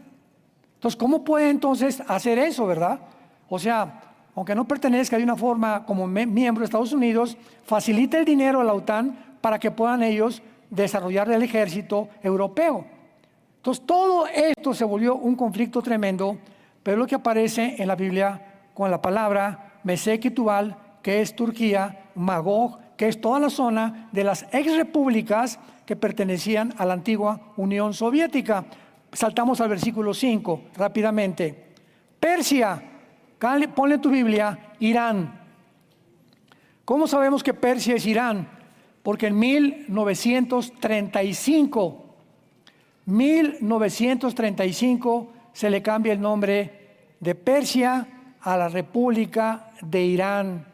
Entonces, ¿cómo puede entonces hacer eso, verdad? O sea, aunque no pertenezca de una forma como miembro de Estados Unidos, facilita el dinero a la OTAN para que puedan ellos desarrollar el ejército europeo. Entonces, todo esto se volvió un conflicto tremendo, pero lo que aparece en la Biblia con la palabra Mesec y Tubal, que es Turquía, Magog, que es toda la zona de las exrepúblicas que pertenecían a la antigua Unión Soviética. Saltamos al versículo 5 rápidamente. Persia, ponle en tu Biblia, Irán. ¿Cómo sabemos que Persia es Irán? Porque en 1935 se le cambia el nombre de Persia a la República de Irán.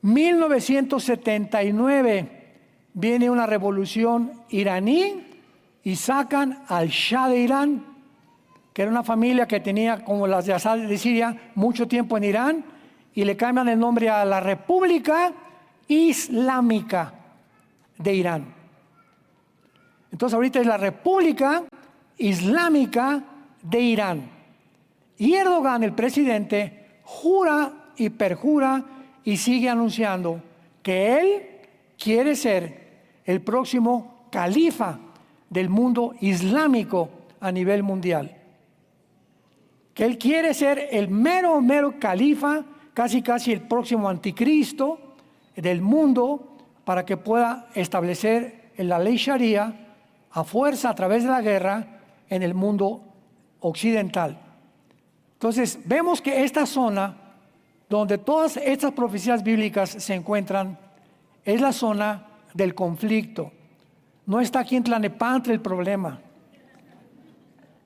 1979 viene una revolución iraní y sacan al Shah de Irán, que era una familia que tenía, como las de Assad de Siria, mucho tiempo en Irán, y le cambian el nombre a la República Islámica de Irán. Entonces ahorita es la República Islámica de Irán. Y Erdogan, el presidente, jura y perjura y sigue anunciando que él quiere ser el próximo califa del mundo islámico a nivel mundial. Que él quiere ser el mero califa, casi el próximo anticristo del mundo, para que pueda establecer la ley Sharia a fuerza a través de la guerra en el mundo occidental. Entonces vemos que esta zona donde todas estas profecías bíblicas se encuentran es la zona del conflicto. No está aquí en Tlalnepantla el problema.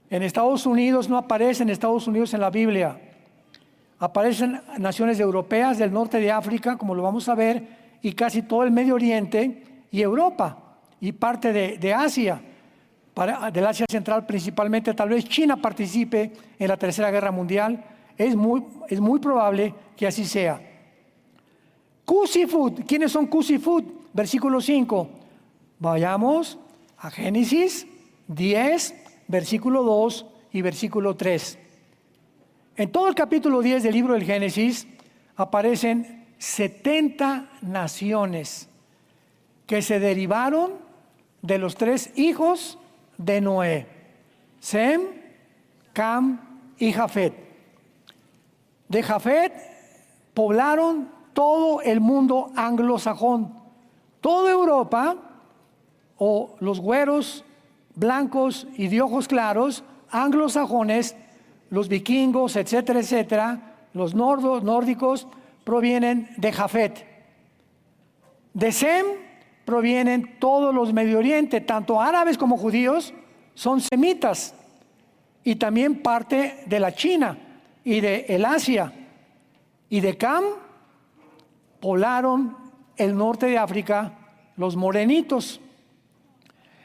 En Estados Unidos no aparece en Estados Unidos en la Biblia. Aparecen naciones europeas del norte de África, como lo vamos a ver, y casi todo el Medio Oriente y Europa. y parte de Asia, del Asia Central principalmente. Tal vez China participe en la Tercera Guerra Mundial. Es muy probable que así sea. Cusifut. ¿Quiénes son Cusifut? Versículo 5. Vayamos a Génesis 10, versículo 2 y versículo 3. En todo el capítulo 10 del libro del Génesis aparecen 70 naciones que se derivaron de los 3 hijos de Noé: Sem, Cam y Jafet. De Jafet poblaron todo el mundo anglosajón, toda Europa, o los güeros, blancos y de ojos claros, anglosajones, los vikingos, etcétera, etcétera, los nórdicos, provienen de Jafet. De Sem provienen todos los Medio Oriente, tanto árabes como judíos, son semitas, y también parte de la China y de el Asia. Y de Cam poblaron el norte de África, los morenitos.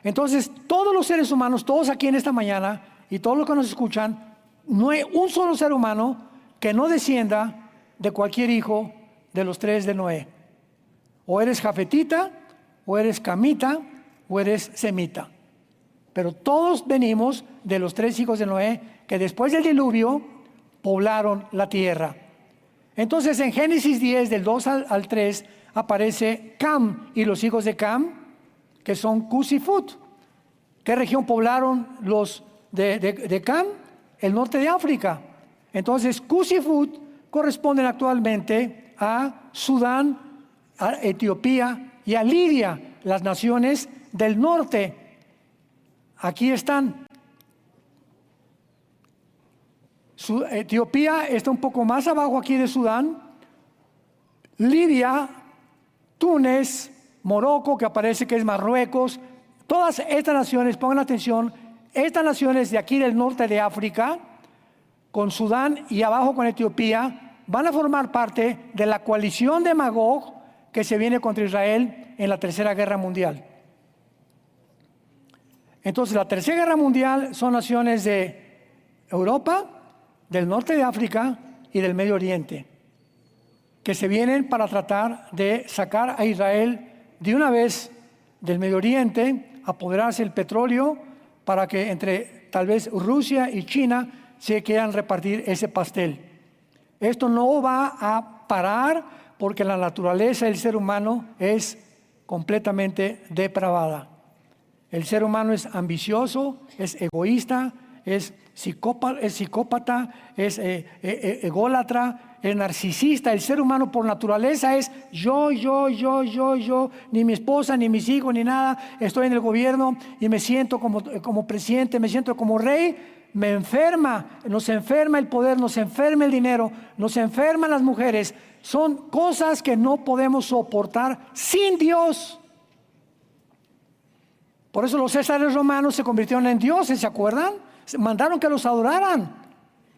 Entonces, todos los seres humanos, todos aquí en esta mañana, y todos los que nos escuchan, no hay un solo ser humano que no descienda de cualquier hijo de los 3 de Noé. O eres jafetita, o eres camita, o eres semita. Pero todos venimos de los 3 hijos de Noé, que después del diluvio poblaron la tierra. Entonces, en Génesis 10, del 2 al 3, aparece Cam y los hijos de Cam, que son Cusifut. ¿Qué región poblaron los de Cam? El norte de África. Entonces, Cusifut corresponden actualmente a Sudán, a Etiopía y a Libia, las naciones del norte. Aquí están. Etiopía está un poco más abajo aquí de Sudán. Libia, Túnez, Morocco, que aparece que es Marruecos. Todas estas naciones, pongan atención, estas naciones de aquí del norte de África, con Sudán y abajo con Etiopía, van a formar parte de la coalición de Magog que se viene contra Israel en la Tercera Guerra Mundial. Entonces, la Tercera Guerra Mundial son naciones de Europa, del norte de África y del Medio Oriente, que se vienen para tratar de sacar a Israel de una vez del Medio Oriente, apoderarse del petróleo, para que entre tal vez Rusia y China se quieran repartir ese pastel. Esto no va a parar porque la naturaleza del ser humano es completamente depravada. El ser humano es ambicioso, es egoísta, es psicópata, es ególatra, es narcisista. El ser humano por naturaleza es yo, ni mi esposa, ni mis hijos, ni nada. Estoy en el gobierno y me siento como presidente, me siento como rey. Me enferma, nos enferma el poder, nos enferma el dinero, nos enferman las mujeres. Son cosas que no podemos soportar sin Dios. Por eso los césares romanos se convirtieron en dioses, ¿se acuerdan? Mandaron que los adoraran,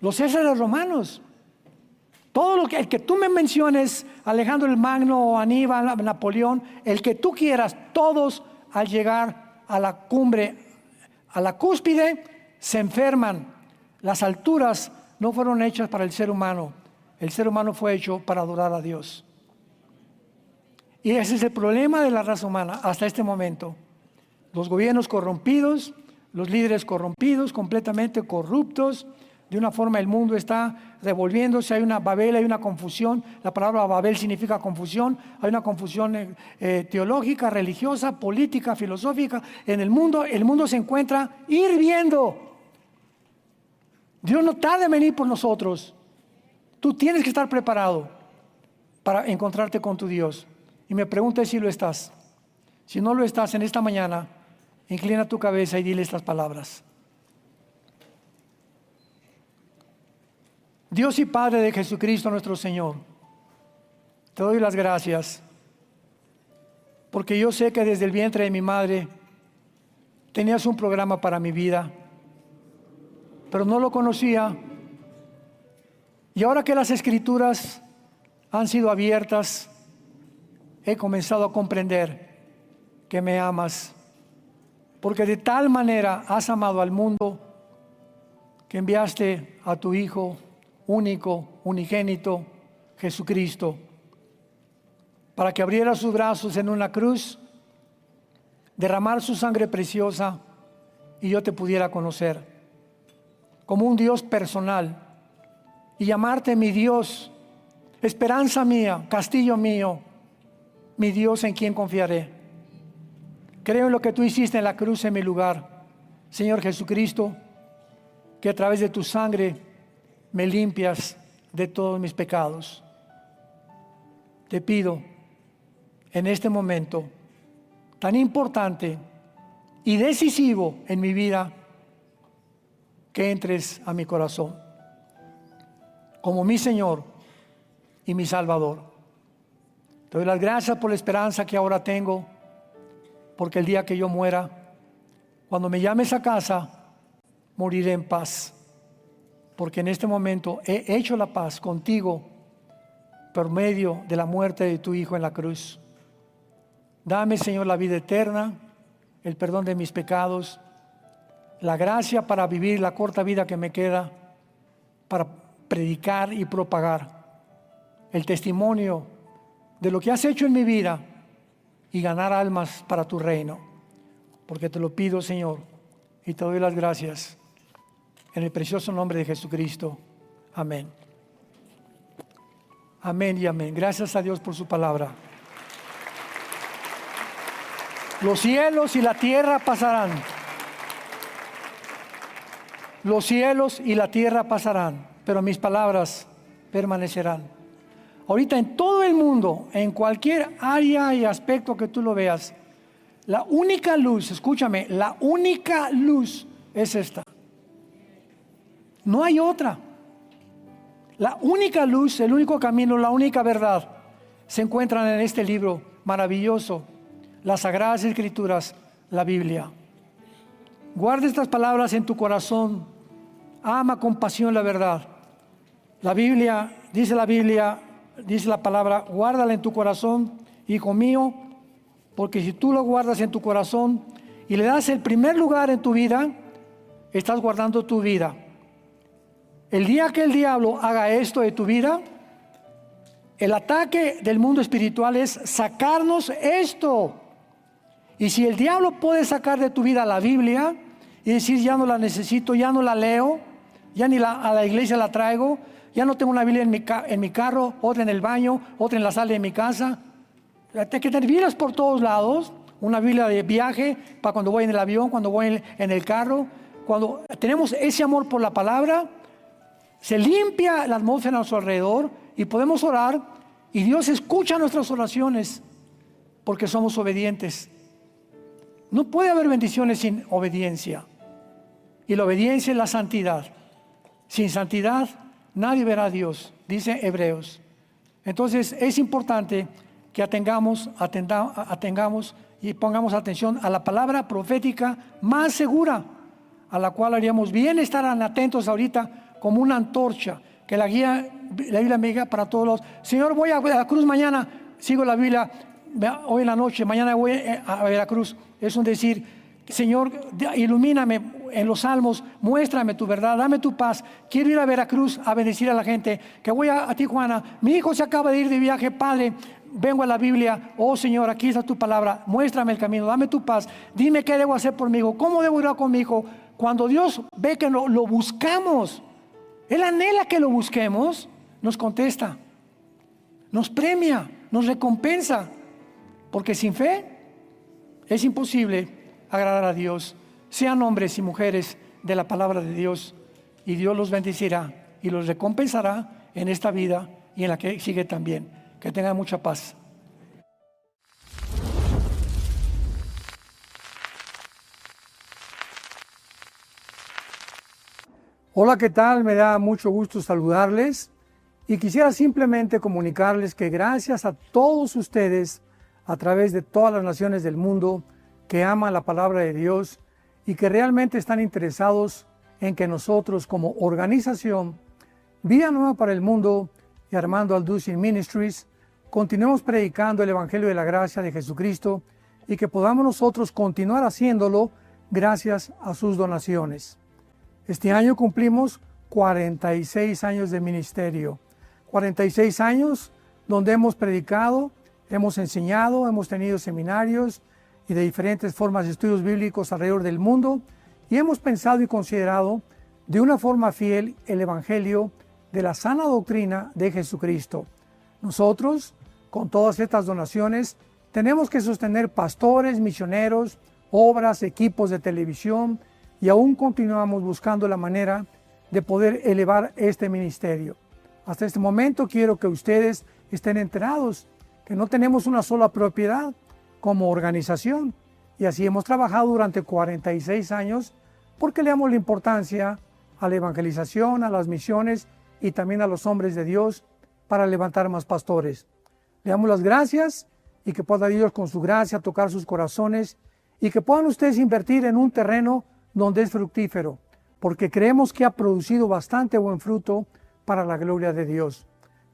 los césares romanos. Todo el que tú me menciones, Alejandro el Magno, Aníbal, Napoleón, el que tú quieras, todos al llegar a la cumbre, a la cúspide, se enferman. Las alturas no fueron hechas para el ser humano. El ser humano fue hecho para adorar a Dios. Y ese es el problema de la raza humana hasta este momento. Los gobiernos corrompidos, los líderes corrompidos, completamente corruptos. De una forma el mundo está revolviéndose, hay una Babel, hay una confusión. La palabra Babel significa confusión. Hay una confusión teológica, religiosa, política, filosófica. En el mundo se encuentra hirviendo. Dios no tarda en venir por nosotros. Tú tienes que estar preparado para encontrarte con tu Dios. Y me pregunta si lo estás. Si no lo estás, en esta mañana, inclina tu cabeza y dile estas palabras. Dios y Padre de Jesucristo nuestro Señor, te doy las gracias, porque yo sé que desde el vientre de mi madre tenías un programa para mi vida, pero no lo conocía. Y ahora que las Escrituras han sido abiertas, he comenzado a comprender que me amas porque de tal manera has amado al mundo que enviaste a tu Hijo único, unigénito, Jesucristo, para que abriera sus brazos en una cruz, derramar su sangre preciosa y yo te pudiera conocer como un Dios personal y llamarte mi Dios, esperanza mía, castillo mío, mi Dios en quien confiaré. Creo en lo que tú hiciste en la cruz en mi lugar, Señor Jesucristo, que a través de tu sangre me limpias de todos mis pecados. Te pido en este momento tan importante y decisivo en mi vida que entres a mi corazón como mi Señor y mi Salvador. Te doy las gracias por la esperanza que ahora tengo, porque el día que yo muera, cuando me llames a casa, moriré en paz, porque en este momento he hecho la paz contigo por medio de la muerte de tu Hijo en la cruz. Dame, Señor, la vida eterna, el perdón de mis pecados, la gracia para vivir la corta vida que me queda, para predicar y propagar el testimonio de lo que has hecho en mi vida y ganar almas para tu reino. Porque te lo pido, Señor, y te doy las gracias en el precioso nombre de Jesucristo. Amén. Amén y amén. Gracias a Dios por su palabra. Los cielos y la tierra pasarán. Los cielos y la tierra pasarán, pero mis palabras permanecerán. Ahorita en todo el mundo, en cualquier área y aspecto que tú lo veas, la única luz, escúchame, la única luz es esta. No hay otra. La única luz, el único camino, la única verdad se encuentran en este libro maravilloso, las Sagradas Escrituras, la Biblia. Guarda estas palabras en tu corazón. Ama con pasión la verdad. La Biblia, dice la palabra, guárdala en tu corazón, hijo mío, porque si tú lo guardas en tu corazón y le das el primer lugar en tu vida, estás guardando tu vida. El día que el diablo haga esto de tu vida, el ataque del mundo espiritual es sacarnos esto. Y si el diablo puede sacar de tu vida la Biblia y decir ya no la necesito, ya no la leo, ya ni a la iglesia la traigo, ya no tengo una Biblia en mi carro, otra en el baño, otra en la sala de mi casa, que tener Biblias por todos lados, una Biblia de viaje para cuando voy en el avión, cuando voy en el carro. Cuando tenemos ese amor por la palabra, se limpia la atmósfera a nuestro alrededor y podemos orar y Dios escucha nuestras oraciones porque somos obedientes. No puede haber bendiciones sin obediencia, y la obediencia es la santidad. Sin santidad nadie verá a Dios, dice Hebreos. Entonces es importante que atengamos y pongamos atención a la palabra profética más segura, a la cual haríamos bien estar atentos ahorita como una antorcha, que la Biblia me diga para todos los, Señor, voy a la cruz mañana, sigo la Biblia, hoy en la noche, mañana voy a Veracruz. Es un decir, Señor, ilumíname en los salmos, muéstrame tu verdad, dame tu paz. Quiero ir a Veracruz a bendecir a la gente, que voy a Tijuana. Mi hijo se acaba de ir de viaje, Padre, vengo a la Biblia. Oh Señor, aquí está tu palabra, muéstrame el camino, dame tu paz. Dime qué debo hacer por mi hijo, cómo debo ir con mi hijo. Cuando Dios ve que lo buscamos, Él anhela que lo busquemos, nos contesta, nos premia, nos recompensa, porque sin fe es imposible agradar a Dios. Sean hombres y mujeres de la palabra de Dios, y Dios los bendecirá y los recompensará en esta vida y en la que sigue también. Que tengan mucha paz. Hola, ¿qué tal? Me da mucho gusto saludarles y quisiera simplemente comunicarles que gracias a todos ustedes a través de todas las naciones del mundo que aman la palabra de Dios y que realmente están interesados en que nosotros como organización Vida Nueva para el Mundo y Armando Alducin Ministries continuemos predicando el Evangelio de la Gracia de Jesucristo y que podamos nosotros continuar haciéndolo gracias a sus donaciones. Este año cumplimos 46 años de ministerio, 46 años donde hemos predicado, hemos enseñado, hemos tenido seminarios y de diferentes formas de estudios bíblicos alrededor del mundo, y hemos pensado y considerado de una forma fiel el Evangelio de la sana doctrina de Jesucristo. Nosotros, con todas estas donaciones, tenemos que sostener pastores, misioneros, obras, equipos de televisión, y aún continuamos buscando la manera de poder elevar este ministerio. Hasta este momento quiero que ustedes estén enterados que no tenemos una sola propiedad como organización, y así hemos trabajado durante 46 años porque le damos la importancia a la evangelización, a las misiones y también a los hombres de Dios para levantar más pastores. Le damos las gracias y que pueda Dios con su gracia tocar sus corazones y que puedan ustedes invertir en un terreno donde es fructífero, porque creemos que ha producido bastante buen fruto para la gloria de Dios.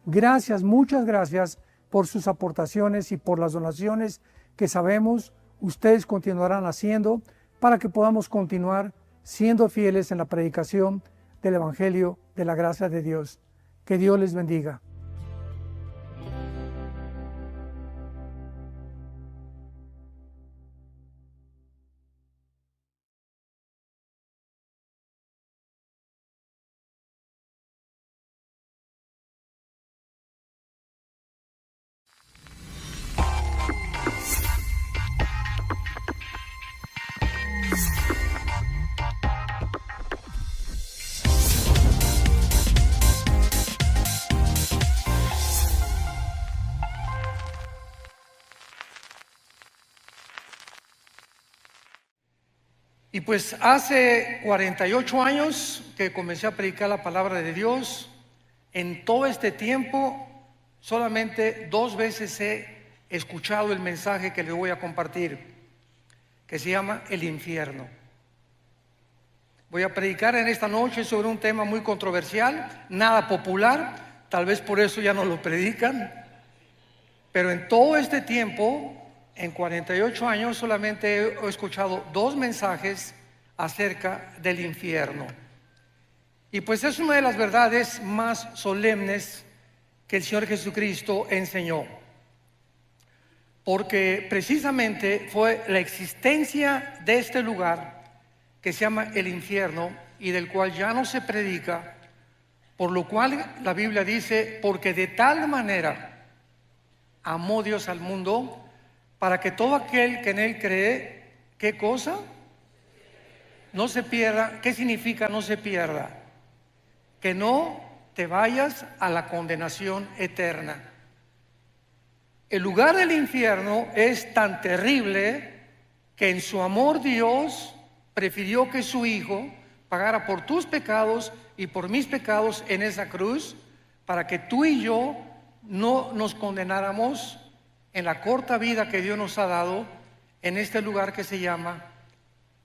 Gracias, muchas gracias por sus aportaciones y por las donaciones que sabemos ustedes continuarán haciendo para que podamos continuar siendo fieles en la predicación del Evangelio de la gracia de Dios. Que Dios les bendiga. Y pues hace 48 años que comencé a predicar la palabra de Dios. En todo este tiempo solamente 2 veces he escuchado el mensaje que les voy a compartir, que se llama el infierno. Voy a predicar en esta noche sobre un tema muy controversial, nada popular, tal vez por eso ya no lo predican, pero en todo este tiempo, en 48 años, solamente he escuchado 2 mensajes acerca del infierno. Y pues es una de las verdades más solemnes que el Señor Jesucristo enseñó, porque precisamente fue la existencia de este lugar que se llama el infierno y del cual ya no se predica, por lo cual la Biblia dice, porque de tal manera amó Dios al mundo, para que todo aquel que en él cree, ¿qué cosa? No se pierda. ¿Qué significa no se pierda? Que no te vayas a la condenación eterna. El lugar del infierno es tan terrible que en su amor Dios prefirió que su Hijo pagara por tus pecados y por mis pecados en esa cruz, para que tú y yo no nos condenáramos en la corta vida que Dios nos ha dado en este lugar que se llama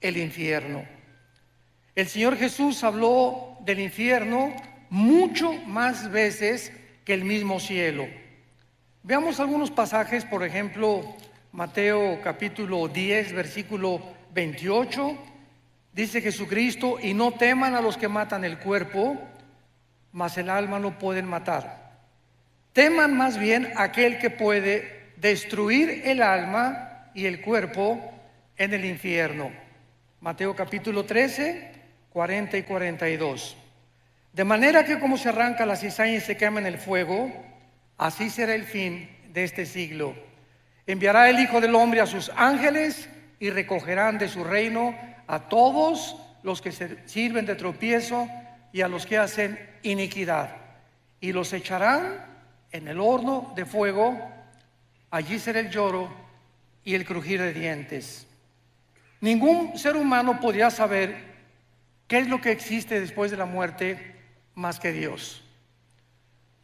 el infierno. El Señor Jesús habló del infierno mucho más veces que el mismo cielo. Veamos algunos pasajes, por ejemplo, Mateo capítulo 10, versículo 28, dice Jesucristo, y no teman a los que matan el cuerpo, mas el alma no pueden matar. Teman más bien a aquel que puede destruir el alma y el cuerpo en el infierno. Mateo capítulo 13, 40 y 42. De manera que como se arranca la cizaña y se quema en el fuego, así será el fin de este siglo. Enviará el Hijo del Hombre a sus ángeles y recogerán de su reino a todos los que se sirven de tropiezo y a los que hacen iniquidad, y los echarán en el horno de fuego. Allí será el lloro y el crujir de dientes. Ningún ser humano podría saber qué es lo que existe después de la muerte más que Dios.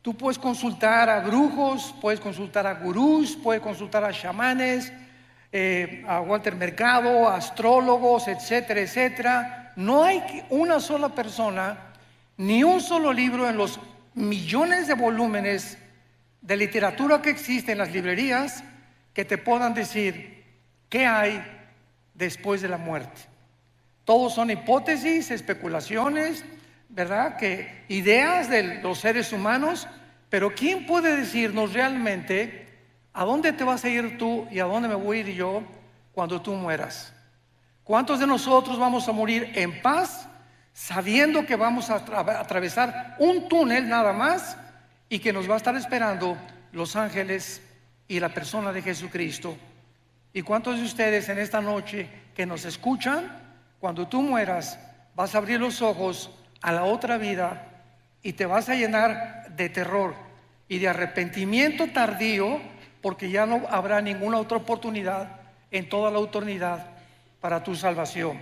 Tú puedes consultar a brujos, puedes consultar a gurús, puedes consultar a chamanes, a Walter Mercado, a astrólogos, etcétera, etcétera. No hay una sola persona, ni un solo libro en los millones de volúmenes de literatura que existe en las librerías que te puedan decir qué hay después de la muerte. Todos son hipótesis, especulaciones, ¿verdad? Que ideas de los seres humanos. Pero ¿quién puede decirnos realmente a dónde te vas a ir tú y a dónde me voy a ir yo cuando tú mueras? ¿Cuántos de nosotros vamos a morir en paz, sabiendo que vamos a atravesar un túnel nada más y que nos va a estar esperando los ángeles y la persona de Jesucristo? ¿Y cuántos de ustedes en esta noche que nos escuchan, cuando tú mueras, vas a abrir los ojos a la otra vida y te vas a llenar de terror y de arrepentimiento tardío, porque ya no habrá ninguna otra oportunidad en toda la eternidad para tu salvación?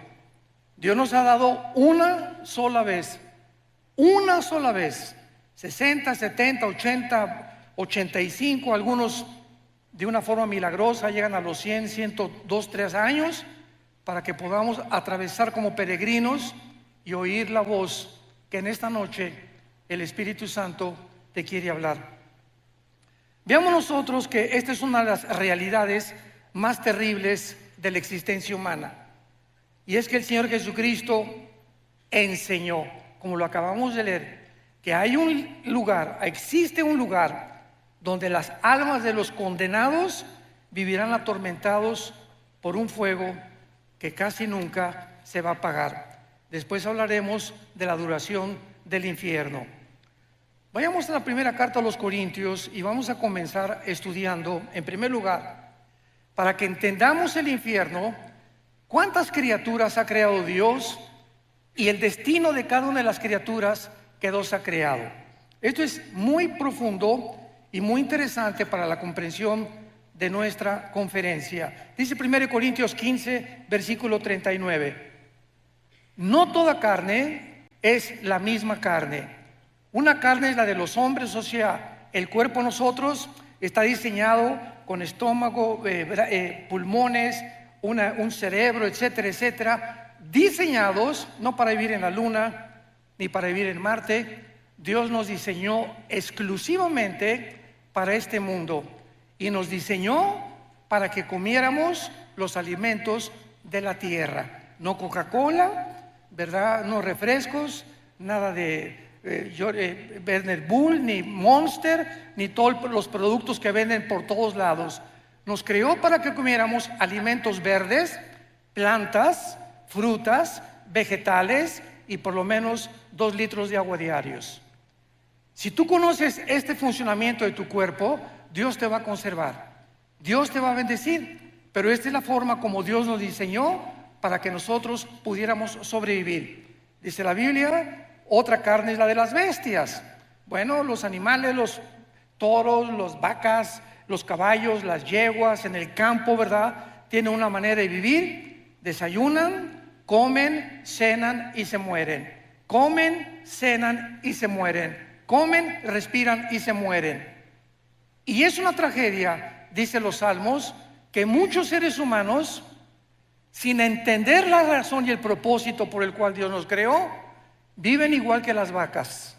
Dios nos ha dado una sola vez, 60, 70, 80, 85, algunos de una forma milagrosa llegan a los 100, 102, 3 años, para que podamos atravesar como peregrinos y oír la voz que en esta noche el Espíritu Santo te quiere hablar. Veamos nosotros que esta es una de las realidades más terribles de la existencia humana, y es que el Señor Jesucristo enseñó, como lo acabamos de leer, que existe un lugar donde las almas de los condenados vivirán atormentados por un fuego que casi nunca se va a apagar. Después hablaremos de la duración del infierno. Vayamos a la primera carta a los Corintios y vamos a comenzar estudiando, en primer lugar, para que entendamos el infierno, cuántas criaturas ha creado Dios y el destino de cada una de las criaturas que Dios ha creado. Esto es muy profundo y muy interesante para la comprensión de nuestra conferencia. Dice 1 Corintios 15, versículo 39. No toda carne es la misma carne. Una carne es la de los hombres, o sea, el cuerpo de nosotros está diseñado con estómago, pulmones, un cerebro, etcétera, etcétera, diseñados no para vivir en la luna ni para vivir en Marte. Dios nos diseñó exclusivamente para este mundo y nos diseñó para que comiéramos los alimentos de la tierra. No Coca-Cola, ¿verdad? No refrescos, nada de Werner Bull, ni Monster, ni todos los productos que venden por todos lados. Nos creó para que comiéramos alimentos verdes, plantas, frutas, vegetales y por lo menos 2 litros de agua diarios. Si tú conoces este funcionamiento de tu cuerpo, Dios te va a conservar, Dios te va a bendecir, pero esta es la forma como Dios nos diseñó para que nosotros pudiéramos sobrevivir. Dice la Biblia, otra carne es la de las bestias. Bueno, los animales, los toros, las vacas, los caballos, las yeguas en el campo, ¿verdad? Tienen una manera de vivir: desayunan, comen, cenan y se mueren. Comen, cenan y se mueren. Comen, respiran y se mueren. Y es una tragedia, dicen los salmos, que muchos seres humanos, sin entender la razón y el propósito por el cual Dios nos creó, viven igual que las vacas,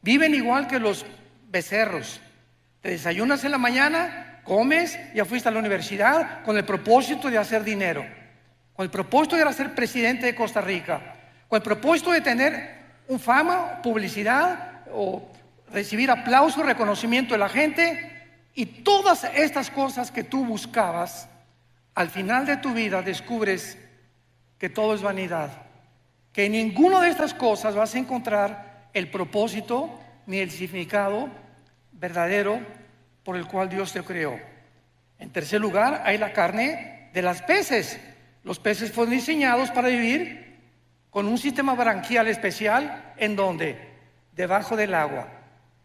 viven igual que los becerros. Te desayunas en la mañana, comes, ya fuiste a la universidad con el propósito de hacer dinero, con el propósito de ser presidente de Costa Rica, con el propósito de tener fama, publicidad o recibir aplauso, reconocimiento de la gente. Y todas estas cosas que tú buscabas, al final de tu vida descubres que todo es vanidad, que en ninguna de estas cosas vas a encontrar el propósito ni el significado verdadero por el cual Dios te creó. En tercer lugar, hay la carne de los peces. Los peces fueron diseñados para vivir con un sistema branquial especial. ¿En dónde? Debajo del agua.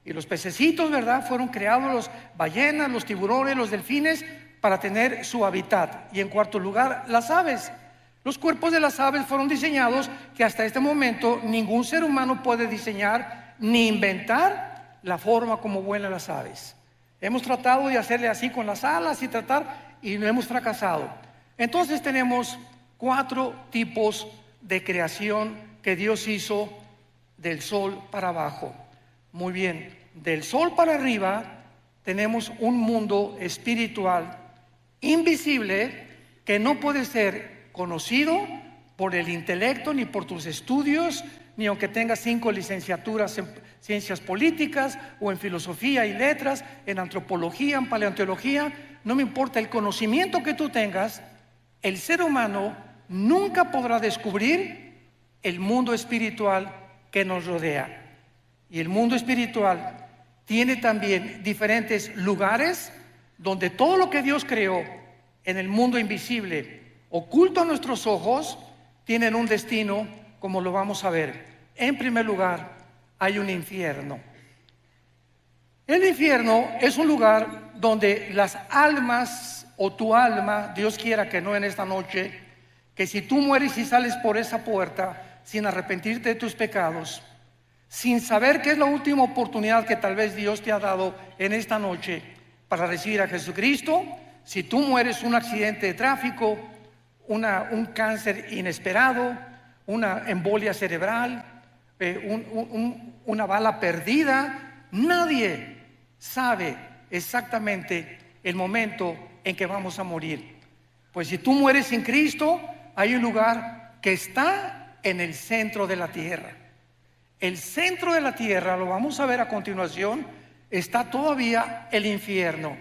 Y los pececitos, ¿verdad?, fueron creados, los ballenas, los tiburones, los delfines, para tener su hábitat. Y en cuarto lugar, las aves. Los cuerpos de las aves fueron diseñados que hasta este momento ningún ser humano puede diseñar ni inventar la forma como vuelan las aves. Hemos tratado de hacerle así con las alas y no hemos fracasado. Entonces tenemos 4 tipos de creación que Dios hizo del sol para abajo. Muy bien, del sol para arriba tenemos un mundo espiritual invisible que no puede ser conocido, por el intelecto, ni por tus estudios, ni aunque tengas 5 licenciaturas en ciencias políticas o en filosofía y letras, en antropología, en paleontología. No me importa el conocimiento que tú tengas, el ser humano nunca podrá descubrir el mundo espiritual que nos rodea. Y el mundo espiritual tiene también diferentes lugares donde todo lo que Dios creó en el mundo invisible, oculto a nuestros ojos, tienen un destino, como lo vamos a ver. En primer lugar, hay un infierno. El infierno es un lugar donde las almas, o tu alma, Dios quiera que no en esta noche, que si tú mueres y sales por esa puerta sin arrepentirte de tus pecados, sin saber que es la última oportunidad que tal vez Dios te ha dado en esta noche para recibir a Jesucristo, si tú mueres un accidente de tráfico, un cáncer inesperado, una embolia cerebral, una bala perdida, nadie sabe exactamente el momento en que vamos a morir. Pues si tú mueres sin Cristo, hay un lugar que está en el centro de la tierra. El centro de la tierra, lo vamos a ver a continuación, está todavía el infierno.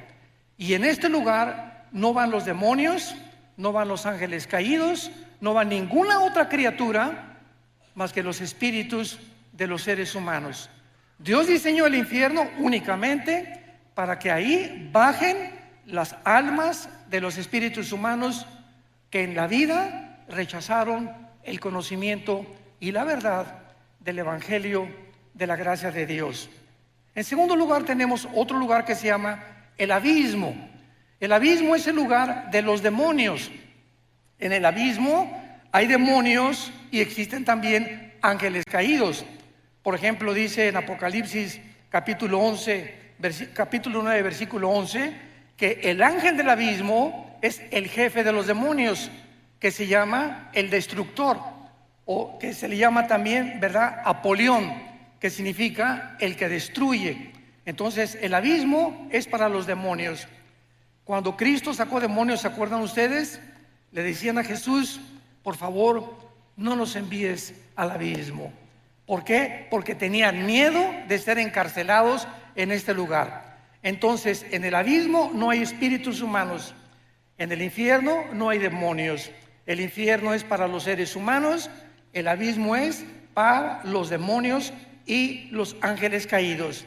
Y en este lugar no van los demonios, no van los ángeles caídos, no va ninguna otra criatura más que los espíritus de los seres humanos. Dios diseñó el infierno únicamente para que ahí bajen las almas de los espíritus humanos que en la vida rechazaron el conocimiento y la verdad del Evangelio de la gracia de Dios. En segundo lugar, tenemos otro lugar que se llama el abismo. El abismo es el lugar de los demonios. En el abismo hay demonios y existen también ángeles caídos. Por ejemplo, dice en Apocalipsis capítulo 9, versículo 11, que el ángel del abismo es el jefe de los demonios, que se llama el destructor, o que se le llama también, ¿verdad?, Apolión, que significa el que destruye. Entonces, el abismo es para los demonios. Cuando Cristo sacó demonios, ¿se acuerdan ustedes? Le decían a Jesús: por favor, no nos envíes al abismo. ¿Por qué? Porque tenían miedo de ser encarcelados en este lugar. Entonces, en el abismo no hay espíritus humanos. En el infierno no hay demonios. El infierno es para los seres humanos. El abismo es para los demonios y los ángeles caídos.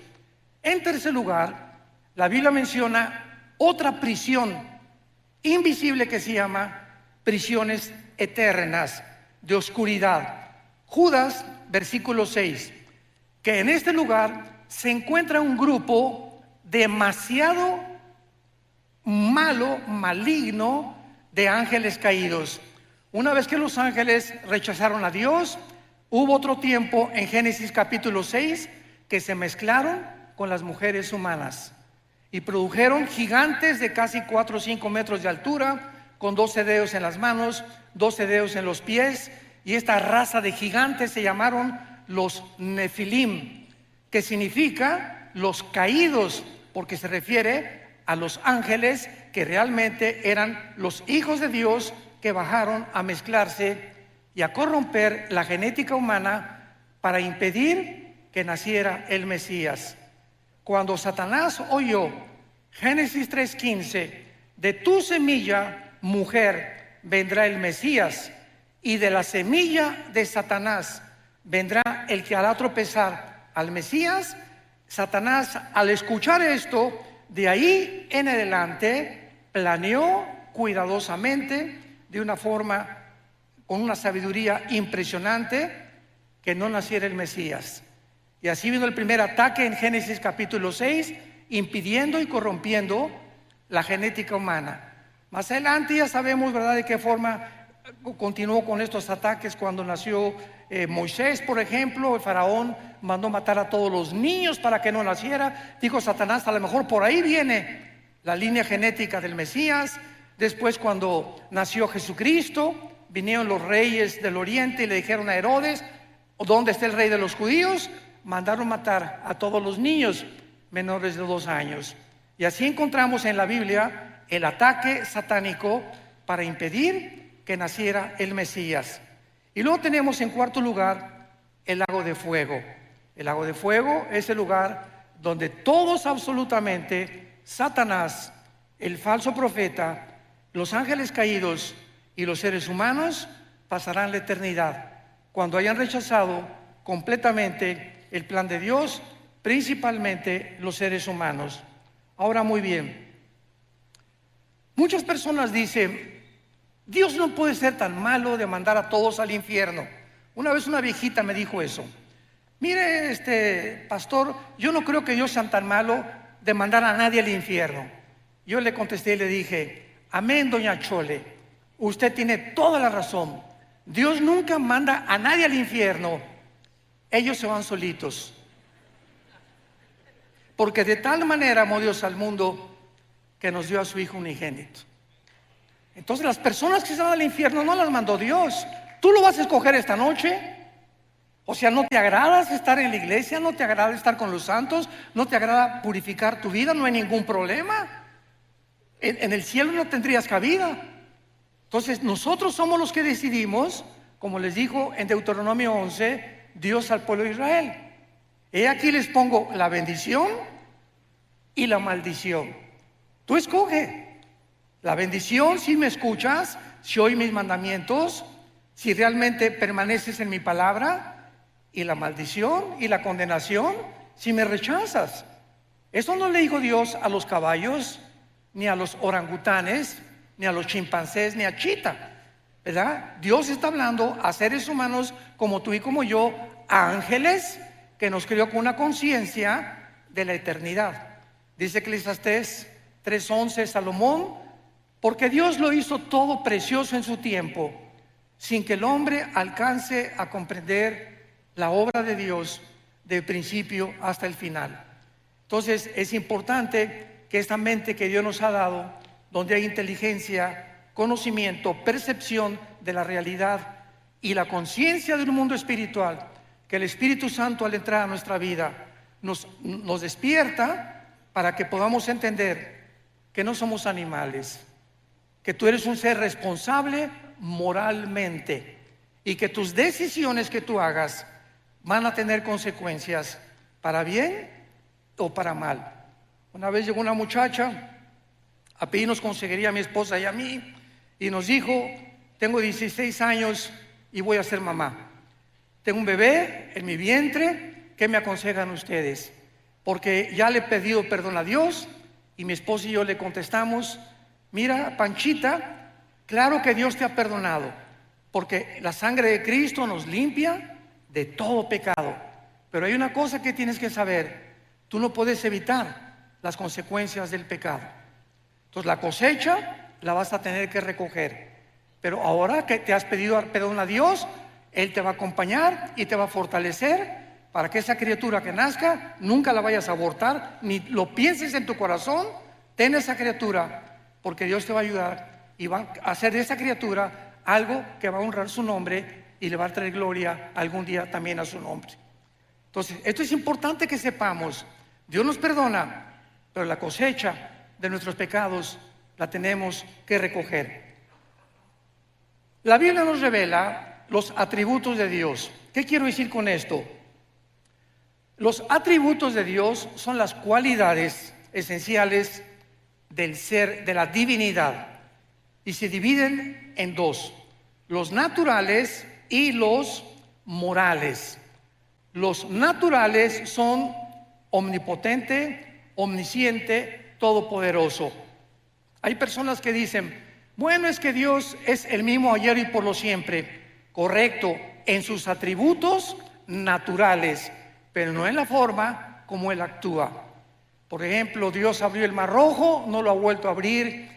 En tercer lugar, la Biblia menciona otra prisión invisible que se llama prisiones eternas de oscuridad. Judas, versículo 6, que en este lugar se encuentra un grupo demasiado malo, maligno, de ángeles caídos. Una vez que los ángeles rechazaron a Dios, hubo otro tiempo en Génesis capítulo 6 que se mezclaron con las mujeres humanas y produjeron gigantes de casi 4 o 5 metros de altura, con 12 dedos en las manos, 12 dedos en los pies, y esta raza de gigantes se llamaron los Nefilim, que significa los caídos, porque se refiere a los ángeles que realmente eran los hijos de Dios, que bajaron a mezclarse y a corromper la genética humana para impedir que naciera el Mesías. Cuando Satanás oyó Génesis 3:15, de tu semilla, mujer, vendrá el Mesías, y de la semilla de Satanás vendrá el que hará tropezar al Mesías, Satanás, al escuchar esto, de ahí en adelante planeó cuidadosamente, de una forma, con una sabiduría impresionante, que no naciera el Mesías. Y así vino el primer ataque en Génesis capítulo 6, impidiendo y corrompiendo la genética humana. Más adelante ya sabemos, ¿verdad?, de qué forma continuó con estos ataques cuando nació Moisés, por ejemplo. El faraón mandó matar a todos los niños para que no naciera. Dijo Satanás: a lo mejor por ahí viene la línea genética del Mesías. Después, cuando nació Jesucristo, vinieron los reyes del oriente y le dijeron a Herodes: ¿dónde está el rey de los judíos? Mandaron matar a todos los niños menores de 2 años. Y así encontramos en la Biblia el ataque satánico para impedir que naciera el Mesías. Y luego tenemos en cuarto lugar el lago de fuego. El lago de fuego es el lugar donde todos absolutamente, Satanás, el falso profeta, los ángeles caídos y los seres humanos pasarán la eternidad cuando hayan rechazado completamente el plan de Dios, principalmente los seres humanos. Ahora, muy bien, muchas personas dicen: Dios no puede ser tan malo de mandar a todos al infierno. Una vez una viejita me dijo eso. Mire, pastor, yo no creo que Dios sea tan malo de mandar a nadie al infierno. Yo le contesté y le dije: amén, doña Chole, usted tiene toda la razón. Dios nunca manda a nadie al infierno. Ellos se van solitos. Porque de tal manera amó Dios al mundo que nos dio a su Hijo unigénito. Entonces las personas que se van al infierno no las mandó Dios. Tú lo vas a escoger esta noche. O sea, ¿no te agrada estar en la iglesia? ¿No te agrada estar con los santos? ¿No te agrada purificar tu vida? No hay ningún problema. En el cielo no tendrías cabida. Entonces nosotros somos los que decidimos, como les dijo en Deuteronomio 11, Dios al pueblo de Israel: he aquí les pongo la bendición y la maldición. Tú escoge. La bendición si me escuchas, si oyes mis mandamientos, si realmente permaneces en mi palabra. Y la maldición y la condenación si me rechazas. Eso no le dijo Dios a los caballos, ni a los orangutanes, ni a los chimpancés, ni a Chita, ¿verdad? Dios está hablando a seres humanos como tú y como yo, a ángeles que nos creó con una conciencia de la eternidad. Dice Eclesiastés 3:11, Salomón: porque Dios lo hizo todo precioso en su tiempo, sin que el hombre alcance a comprender la obra de Dios del principio hasta el final. Entonces es importante que esta mente que Dios nos ha dado, donde hay inteligencia, conocimiento, percepción de la realidad y la conciencia de un mundo espiritual, que el Espíritu Santo al entrar a nuestra vida nos despierta para que podamos entender que no somos animales, que tú eres un ser responsable moralmente y que tus decisiones que tú hagas van a tener consecuencias para bien o para mal. Una vez llegó una muchacha a pedirnos consejería a mi esposa y a mí y nos dijo: tengo 16 años y voy a ser mamá. Tengo un bebé en mi vientre, ¿qué me aconsejan ustedes? Porque ya le he pedido perdón a Dios. Y mi esposa y yo le contestamos: mira, Panchita, claro que Dios te ha perdonado, porque la sangre de Cristo nos limpia de todo pecado. Pero hay una cosa que tienes que saber: tú no puedes evitar las consecuencias del pecado. Entonces la cosecha la vas a tener que recoger. Pero ahora que te has pedido perdón a Dios, Él te va a acompañar y te va a fortalecer para que esa criatura que nazca nunca la vayas a abortar, ni lo pienses en tu corazón. Ten esa criatura, porque Dios te va a ayudar y va a hacer de esa criatura algo que va a honrar su nombre y le va a traer gloria algún día también a su nombre. Entonces, esto es importante que sepamos. Dios nos perdona, pero la cosecha de nuestros pecados la tenemos que recoger. La Biblia nos revela los atributos de Dios. ¿Qué quiero decir con esto? Los atributos de Dios son las cualidades esenciales del ser, de la divinidad, y se dividen en dos: los naturales y los morales. Los naturales son omnipotente, omnisciente, todopoderoso. Hay personas que dicen: bueno, es que Dios es el mismo ayer y por lo siempre. Correcto, en sus atributos naturales, pero no en la forma como Él actúa. Por ejemplo, Dios abrió el Mar Rojo, no lo ha vuelto a abrir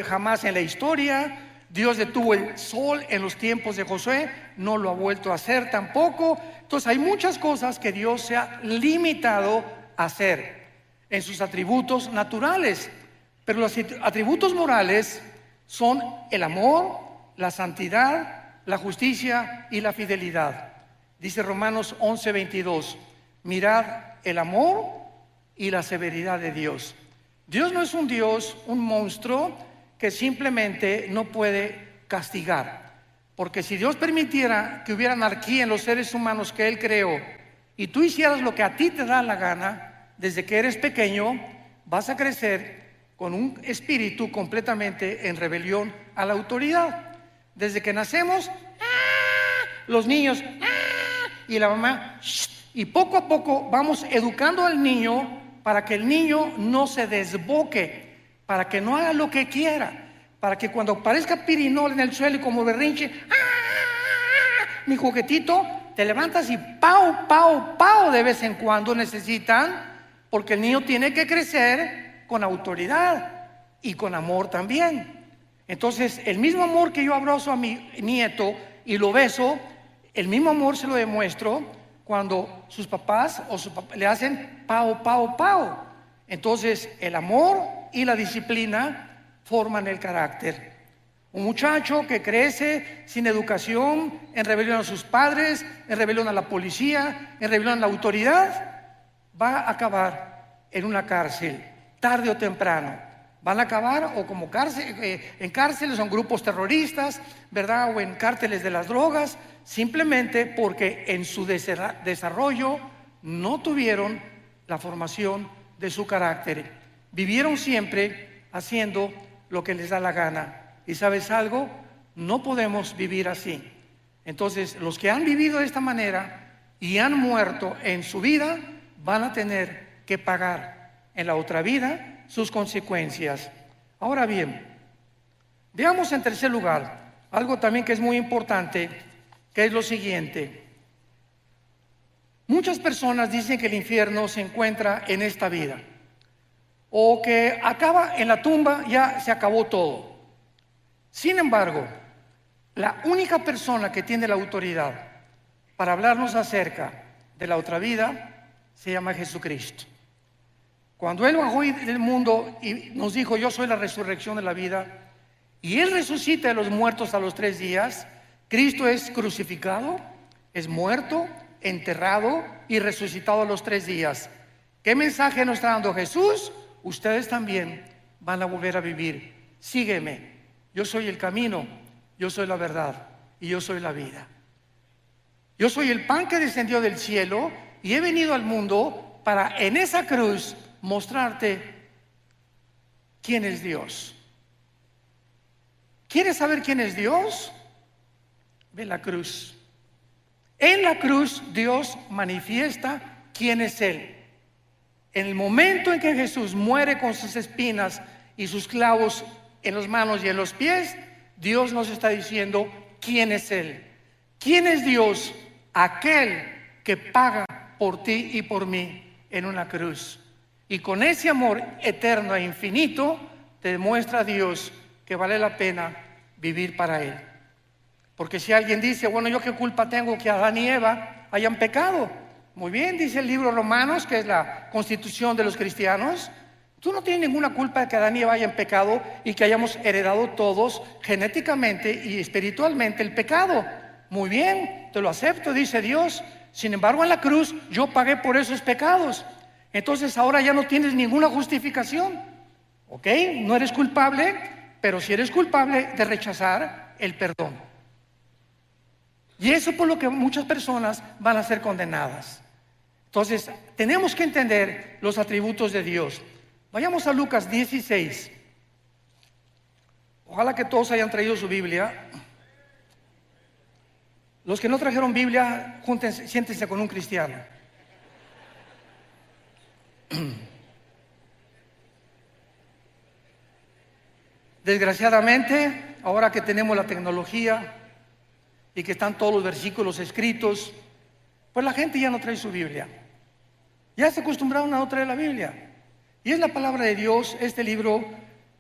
jamás en la historia. Dios detuvo el sol en los tiempos de Josué, no lo ha vuelto a hacer tampoco. Entonces hay muchas cosas que Dios se ha limitado a hacer en sus atributos naturales. Pero los atributos morales son el amor, la santidad, la justicia y la fidelidad. Dice Romanos 11:22: mirad el amor y la severidad de Dios. Dios no es un Dios, un monstruo que simplemente no puede castigar. Porque si Dios permitiera que hubiera anarquía en los seres humanos que Él creó y tú hicieras lo que a ti te da la gana, desde que eres pequeño, vas a crecer con un espíritu completamente en rebelión a la autoridad. Desde que nacemos, los niños, y la mamá, y poco a poco vamos educando al niño para que el niño no se desboque, para que no haga lo que quiera, para que cuando aparezca pirinol en el suelo y como berrinche, mi juguetito, te levantas y pau, pau, pau de vez en cuando necesitan, porque el niño tiene que crecer con autoridad y con amor también. Entonces, el mismo amor que yo abrazo a mi nieto y lo beso, el mismo amor se lo demuestro cuando sus papás le hacen pau, pau, pau. Entonces, el amor y la disciplina forman el carácter. Un muchacho que crece sin educación, en rebelión a sus padres, en rebelión a la policía, en rebelión a la autoridad, va a acabar en una cárcel, tarde o temprano. Van a acabar o como en cárceles o en grupos terroristas, ¿verdad? O en cárteles de las drogas, simplemente porque en su desarrollo no tuvieron la formación de su carácter. Vivieron siempre haciendo lo que les da la gana. ¿Y sabes algo? No podemos vivir así. Entonces, los que han vivido de esta manera y han muerto en su vida, van a tener que pagar en la otra vida sus consecuencias. Ahora bien, veamos en tercer lugar algo también que es muy importante, que es lo siguiente. Muchas personas dicen que el infierno se encuentra en esta vida, o que acaba en la tumba, ya se acabó todo. Sin embargo, la única persona que tiene la autoridad para hablarnos acerca de la otra vida se llama Jesucristo. Cuando Él bajó del mundo y nos dijo: yo soy la resurrección de la vida, y Él resucita de los muertos a los 3 días, Cristo es crucificado, es muerto, enterrado y resucitado a los 3 días. ¿Qué mensaje nos está dando Jesús? Ustedes también van a volver a vivir. Sígueme. Yo soy el camino, yo soy la verdad y yo soy la vida. Yo soy el pan que descendió del cielo y he venido al mundo para en esa cruz mostrarte quién es Dios. ¿Quieres saber quién es Dios? Ve la cruz. En la cruz Dios manifiesta quién es Él. En el momento en que Jesús muere con sus espinas y sus clavos en las manos y en los pies, Dios nos está diciendo quién es Él. ¿Quién es Dios? Aquel que paga por ti y por mí en una cruz. Y con ese amor eterno e infinito te demuestra a Dios que vale la pena vivir para Él. Porque si alguien dice: bueno, ¿yo qué culpa tengo que Adán y Eva hayan pecado? Muy bien, dice el libro Romanos, que es la constitución de los cristianos. Tú no tienes ninguna culpa de que Adán y Eva hayan pecado y que hayamos heredado todos genéticamente y espiritualmente el pecado. Muy bien, te lo acepto, dice Dios. Sin embargo, en la cruz yo pagué por esos pecados. Entonces ahora ya no tienes ninguna justificación. ¿Ok? No eres culpable, pero sí eres culpable de rechazar el perdón. Y eso por lo que muchas personas van a ser condenadas. Entonces, tenemos que entender los atributos de Dios. Vayamos a Lucas 16. Ojalá que todos hayan traído su Biblia. Los que no trajeron Biblia, siéntense con un cristiano. Desgraciadamente, ahora que tenemos la tecnología y que están todos los versículos escritos, pues la gente ya no trae su Biblia. Ya se acostumbraron a no traer la Biblia. Y es la palabra de Dios, este libro.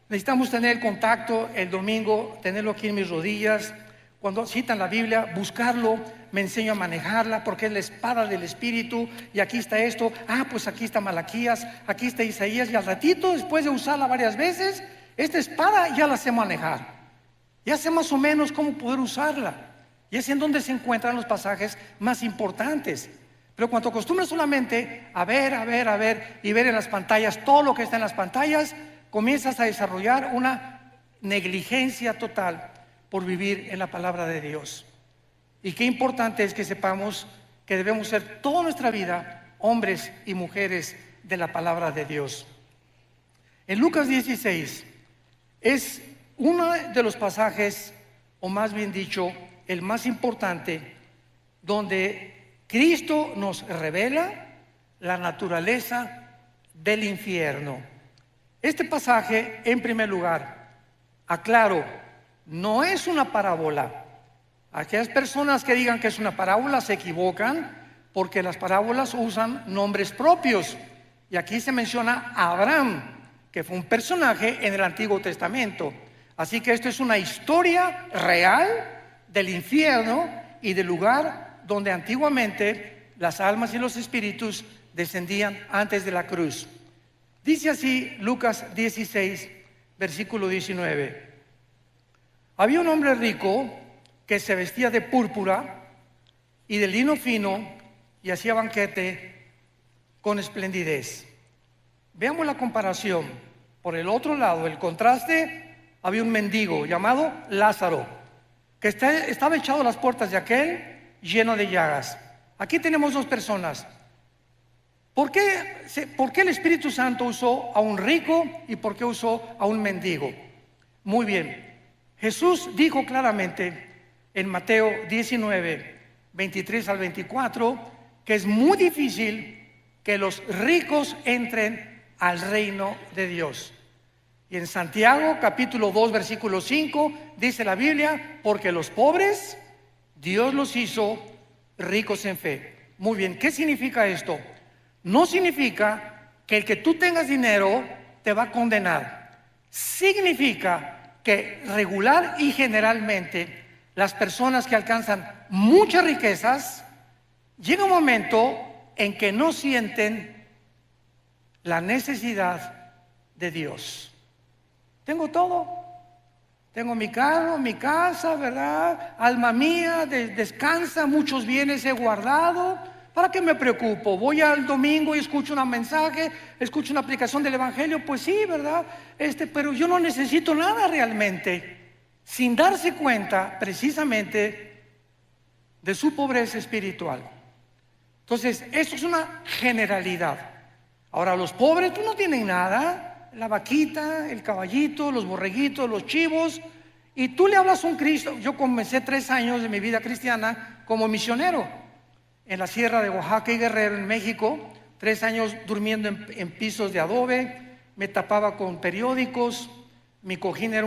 Necesitamos tener el contacto el domingo, tenerlo aquí en mis rodillas. Cuando citan la Biblia, buscarlo, me enseño a manejarla porque es la espada del Espíritu. Y aquí está esto, pues aquí está Malaquías, aquí está Isaías. Y al ratito, después de usarla varias veces, esta espada ya la sé manejar. Ya sé más o menos cómo poder usarla. Y es en donde se encuentran los pasajes más importantes. Pero cuando acostumbras solamente a ver y ver en las pantallas todo lo que está en las pantallas, comienzas a desarrollar una negligencia total por vivir en la palabra de Dios. Y qué importante es que sepamos que debemos ser toda nuestra vida hombres y mujeres de la palabra de Dios. En Lucas 16 es uno de los pasajes, o más bien dicho, el más importante, donde Cristo nos revela la naturaleza del infierno. Este pasaje, en primer lugar, aclaro, no es una parábola. Aquellas personas que digan que es una parábola se equivocan, porque las parábolas usan nombres propios. Y aquí se menciona a Abraham, que fue un personaje en el Antiguo Testamento. Así que esto es una historia real del infierno y del lugar donde antiguamente las almas y los espíritus descendían antes de la cruz. Dice así Lucas 16, versículo 19. Había un hombre rico que se vestía de púrpura y de lino fino y hacía banquete con esplendidez. Veamos la comparación. Por el otro lado, el contraste, había un mendigo llamado Lázaro, que estaba echado a las puertas de aquel lleno de llagas. Aquí tenemos dos personas. ¿Por qué el Espíritu Santo usó a un rico y por qué usó a un mendigo? Muy bien, Jesús dijo claramente en Mateo 19, 23 al 24, que es muy difícil que los ricos entren al reino de Dios. Y en Santiago capítulo 2 versículo 5 dice la Biblia, porque los pobres Dios los hizo ricos en fe. Muy bien, ¿qué significa esto? No significa que el que tú tengas dinero te va a condenar. Significa que regular y generalmente las personas que alcanzan muchas riquezas, llega un momento en que no sienten la necesidad de Dios. Tengo todo, tengo mi carro, mi casa, ¿verdad? Alma mía, descansa, muchos bienes he guardado. ¿Para qué me preocupo? Voy al domingo y escucho un mensaje, escucho una aplicación del Evangelio, pues sí, ¿verdad? Pero yo no necesito nada realmente, sin darse cuenta precisamente de su pobreza espiritual. Entonces, esto es una generalidad. Ahora, los pobres pues no tienen nada. La vaquita, el caballito, los borreguitos, los chivos, y tú le hablas a un Cristo. Yo comencé 3 años de mi vida cristiana como misionero en la sierra de Oaxaca y Guerrero, en México. 3 años durmiendo en pisos de adobe, me tapaba con periódicos, mi cojín era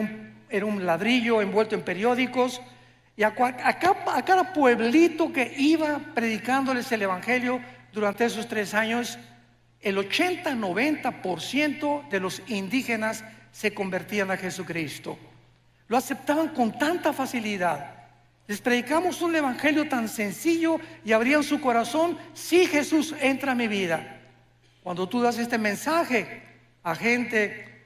un ladrillo envuelto en periódicos, y a cada pueblito que iba predicándoles el Evangelio durante esos 3 años, el 80-90% de los indígenas se convertían a Jesucristo. Lo aceptaban con tanta facilidad. Les predicamos un evangelio tan sencillo y abrían su corazón: sí, Jesús, entra a mi vida. Cuando tú das este mensaje a gente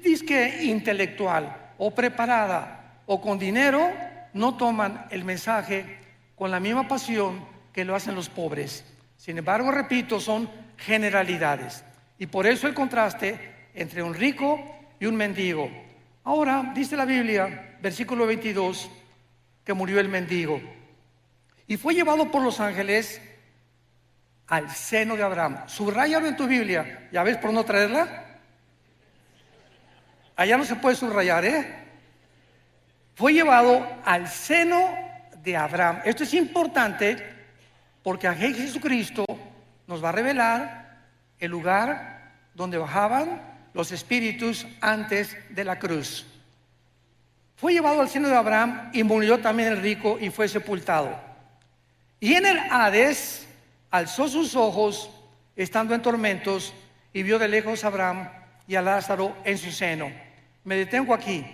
disque intelectual o preparada o con dinero, no toman el mensaje con la misma pasión que lo hacen los pobres. Sin embargo, repito, son generalidades, y por eso el contraste entre un rico y un mendigo. Ahora dice la Biblia, versículo 22, que murió el mendigo y fue llevado por los ángeles al seno de Abraham. Subráyalo en tu Biblia. ¿Ya ves por no traerla? Allá no se puede subrayar, Fue llevado al seno de Abraham. Esto es importante porque a Jesucristo nos va a revelar el lugar donde bajaban los espíritus antes de la cruz. Fue llevado al seno de Abraham y murió también el rico y fue sepultado. Y en el Hades alzó sus ojos estando en tormentos y vio de lejos a Abraham y a Lázaro en su seno. Me detengo aquí.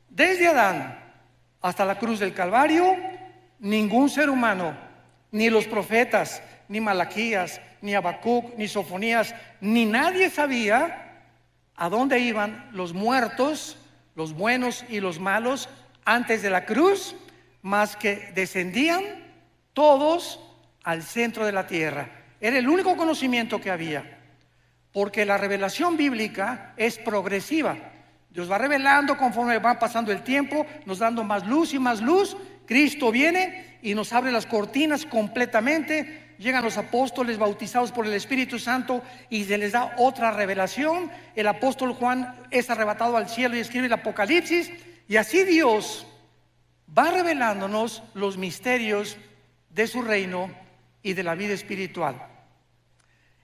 Desde Adán hasta la cruz del Calvario, ningún ser humano, ni los profetas, ni Malaquías, ni Habacuc, ni Sofonías, ni nadie sabía a dónde iban los muertos, los buenos y los malos, antes de la cruz, más que descendían todos al centro de la tierra. Era el único conocimiento que había, porque la revelación bíblica es progresiva. Dios va revelando conforme va pasando el tiempo, nos dando más luz y más luz. Cristo viene y nos abre las cortinas completamente. Llegan los apóstoles bautizados por el Espíritu Santo y se les da otra revelación. El apóstol Juan es arrebatado al cielo y escribe el Apocalipsis. Y así Dios va revelándonos los misterios de su reino y de la vida espiritual.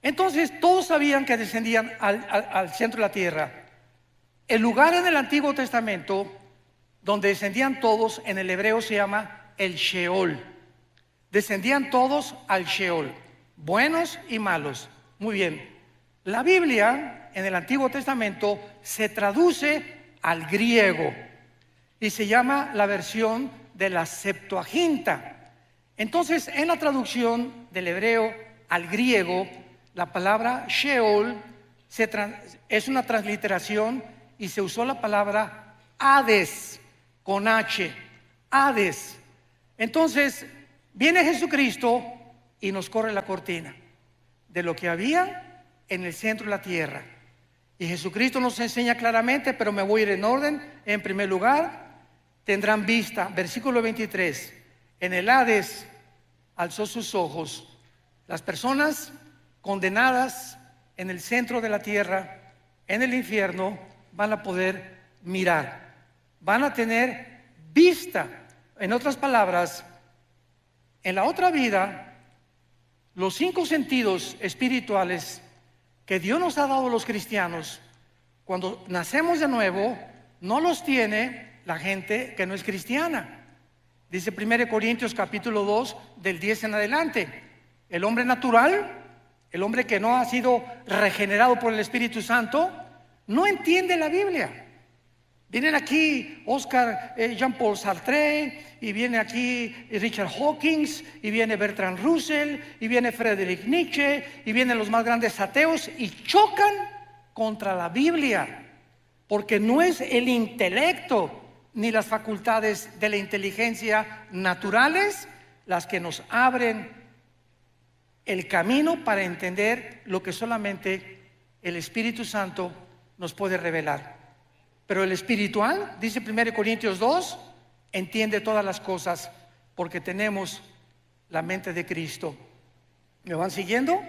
Entonces todos sabían que descendían al centro de la tierra. El lugar en el Antiguo Testamento donde descendían todos, en el hebreo se llama el Sheol. Descendían todos al Sheol, buenos y malos. Muy bien. La Biblia en el Antiguo Testamento se traduce al griego y se llama la versión de la Septuaginta. Entonces, en la traducción del hebreo al griego, la palabra Sheol es una transliteración y se usó la palabra Hades con H, Hades. Entonces, viene Jesucristo y nos corre la cortina de lo que había en el centro de la tierra. Y Jesucristo nos enseña claramente, pero me voy a ir en orden. En primer lugar, tendrán vista, versículo 23, en el Hades alzó sus ojos. Las personas condenadas en el centro de la tierra, en el infierno, van a poder mirar, van a tener vista. En otras palabras, en la otra vida, los 5 sentidos espirituales que Dios nos ha dado a los cristianos, cuando nacemos de nuevo, no los tiene la gente que no es cristiana. Dice 1 Corintios capítulo 2 del 10 en adelante. El hombre natural, el hombre que no ha sido regenerado por el Espíritu Santo, no entiende la Biblia. Vienen aquí Oscar Jean-Paul Sartre, y viene aquí Richard Hawkins, y viene Bertrand Russell, y viene Friedrich Nietzsche, y vienen los más grandes ateos y chocan contra la Biblia, porque no es el intelecto ni las facultades de la inteligencia naturales las que nos abren el camino para entender lo que solamente el Espíritu Santo nos puede revelar. Pero el espiritual, dice 1 Corintios 2, entiende todas las cosas porque tenemos la mente de Cristo. ¿Me van siguiendo?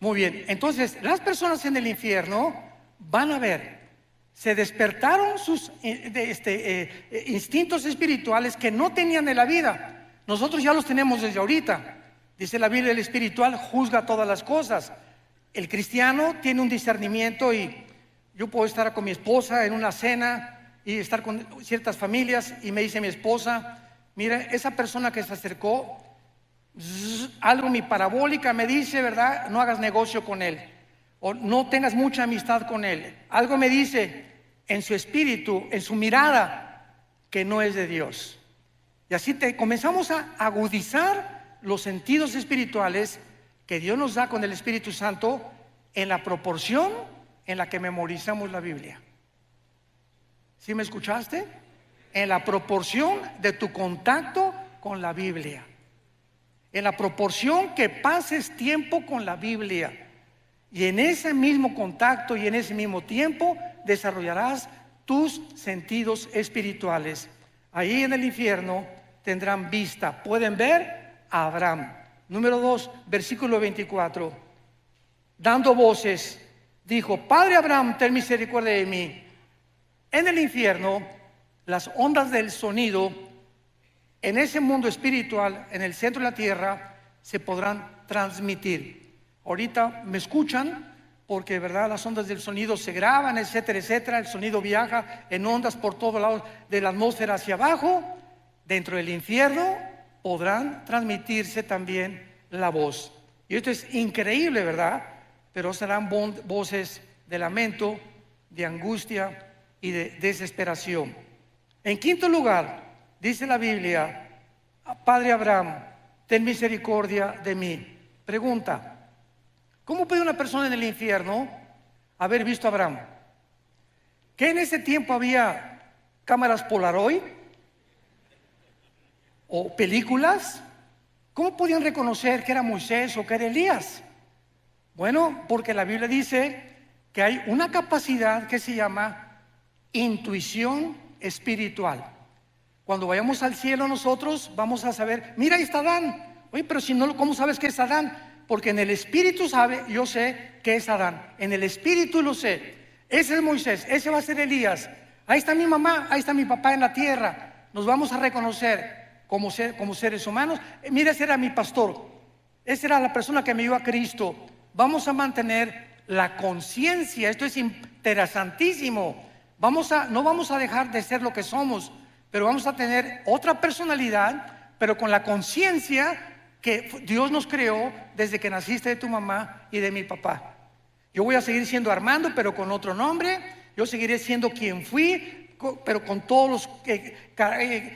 Muy bien. Entonces, las personas en el infierno van a ver, se despertaron sus instintos espirituales que no tenían en la vida. Nosotros ya los tenemos desde ahorita. Dice la Biblia, el espiritual juzga todas las cosas. El cristiano tiene un discernimiento, y yo puedo estar con mi esposa en una cena y estar con ciertas familias, y me dice mi esposa: mira, esa persona que se acercó, algo mi parabólica me dice, ¿verdad? No hagas negocio con él, o no tengas mucha amistad con él. Algo me dice en su espíritu, en su mirada, que no es de Dios. Y así comenzamos a agudizar los sentidos espirituales que Dios nos da con el Espíritu Santo en la proporción en la que memorizamos la Biblia. ¿Sí me escuchaste? En la proporción de tu contacto con la Biblia, en la proporción que pases tiempo con la Biblia, y en ese mismo contacto y en ese mismo tiempo desarrollarás tus sentidos espirituales. Ahí en el infierno tendrán vista, pueden ver a Abraham. Número 2, versículo 24. Dando voces, dijo: Padre Abraham, ten misericordia de mí. En el infierno, las ondas del sonido, en ese mundo espiritual, en el centro de la tierra, se podrán transmitir. Ahorita me escuchan porque, ¿verdad?, las ondas del sonido se graban, etcétera, etcétera. El sonido viaja en ondas por todos lados de la atmósfera hacia abajo. Dentro del infierno podrán transmitirse también la voz. Y esto es increíble, ¿verdad? Pero serán voces de lamento, de angustia y de desesperación. En quinto lugar, dice la Biblia: Padre Abraham, ten misericordia de mí. Pregunta: ¿cómo puede una persona en el infierno haber visto a Abraham? ¿Que en ese tiempo había cámaras Polaroid o películas? ¿Cómo podían reconocer que era Moisés o que era Elías? Bueno, porque la Biblia dice que hay una capacidad que se llama intuición espiritual. Cuando vayamos al cielo nosotros vamos a saber, mira, ahí está Adán. Oye, pero si no, ¿cómo sabes que es Adán? Porque en el espíritu sabe, yo sé que es Adán. En el espíritu lo sé. Ese es Moisés, ese va a ser Elías. Ahí está mi mamá, ahí está mi papá en la tierra. Nos vamos a reconocer como seres humanos. Mira, ese era mi pastor. Esa era la persona que me dio a Cristo. Vamos a mantener la conciencia. Esto es interesantísimo. No vamos a dejar de ser lo que somos, pero vamos a tener otra personalidad, pero con la conciencia que Dios nos creó desde que naciste de tu mamá y de mi papá. Yo voy a seguir siendo Armando, pero con otro nombre. Yo seguiré siendo quien fui, pero con todos los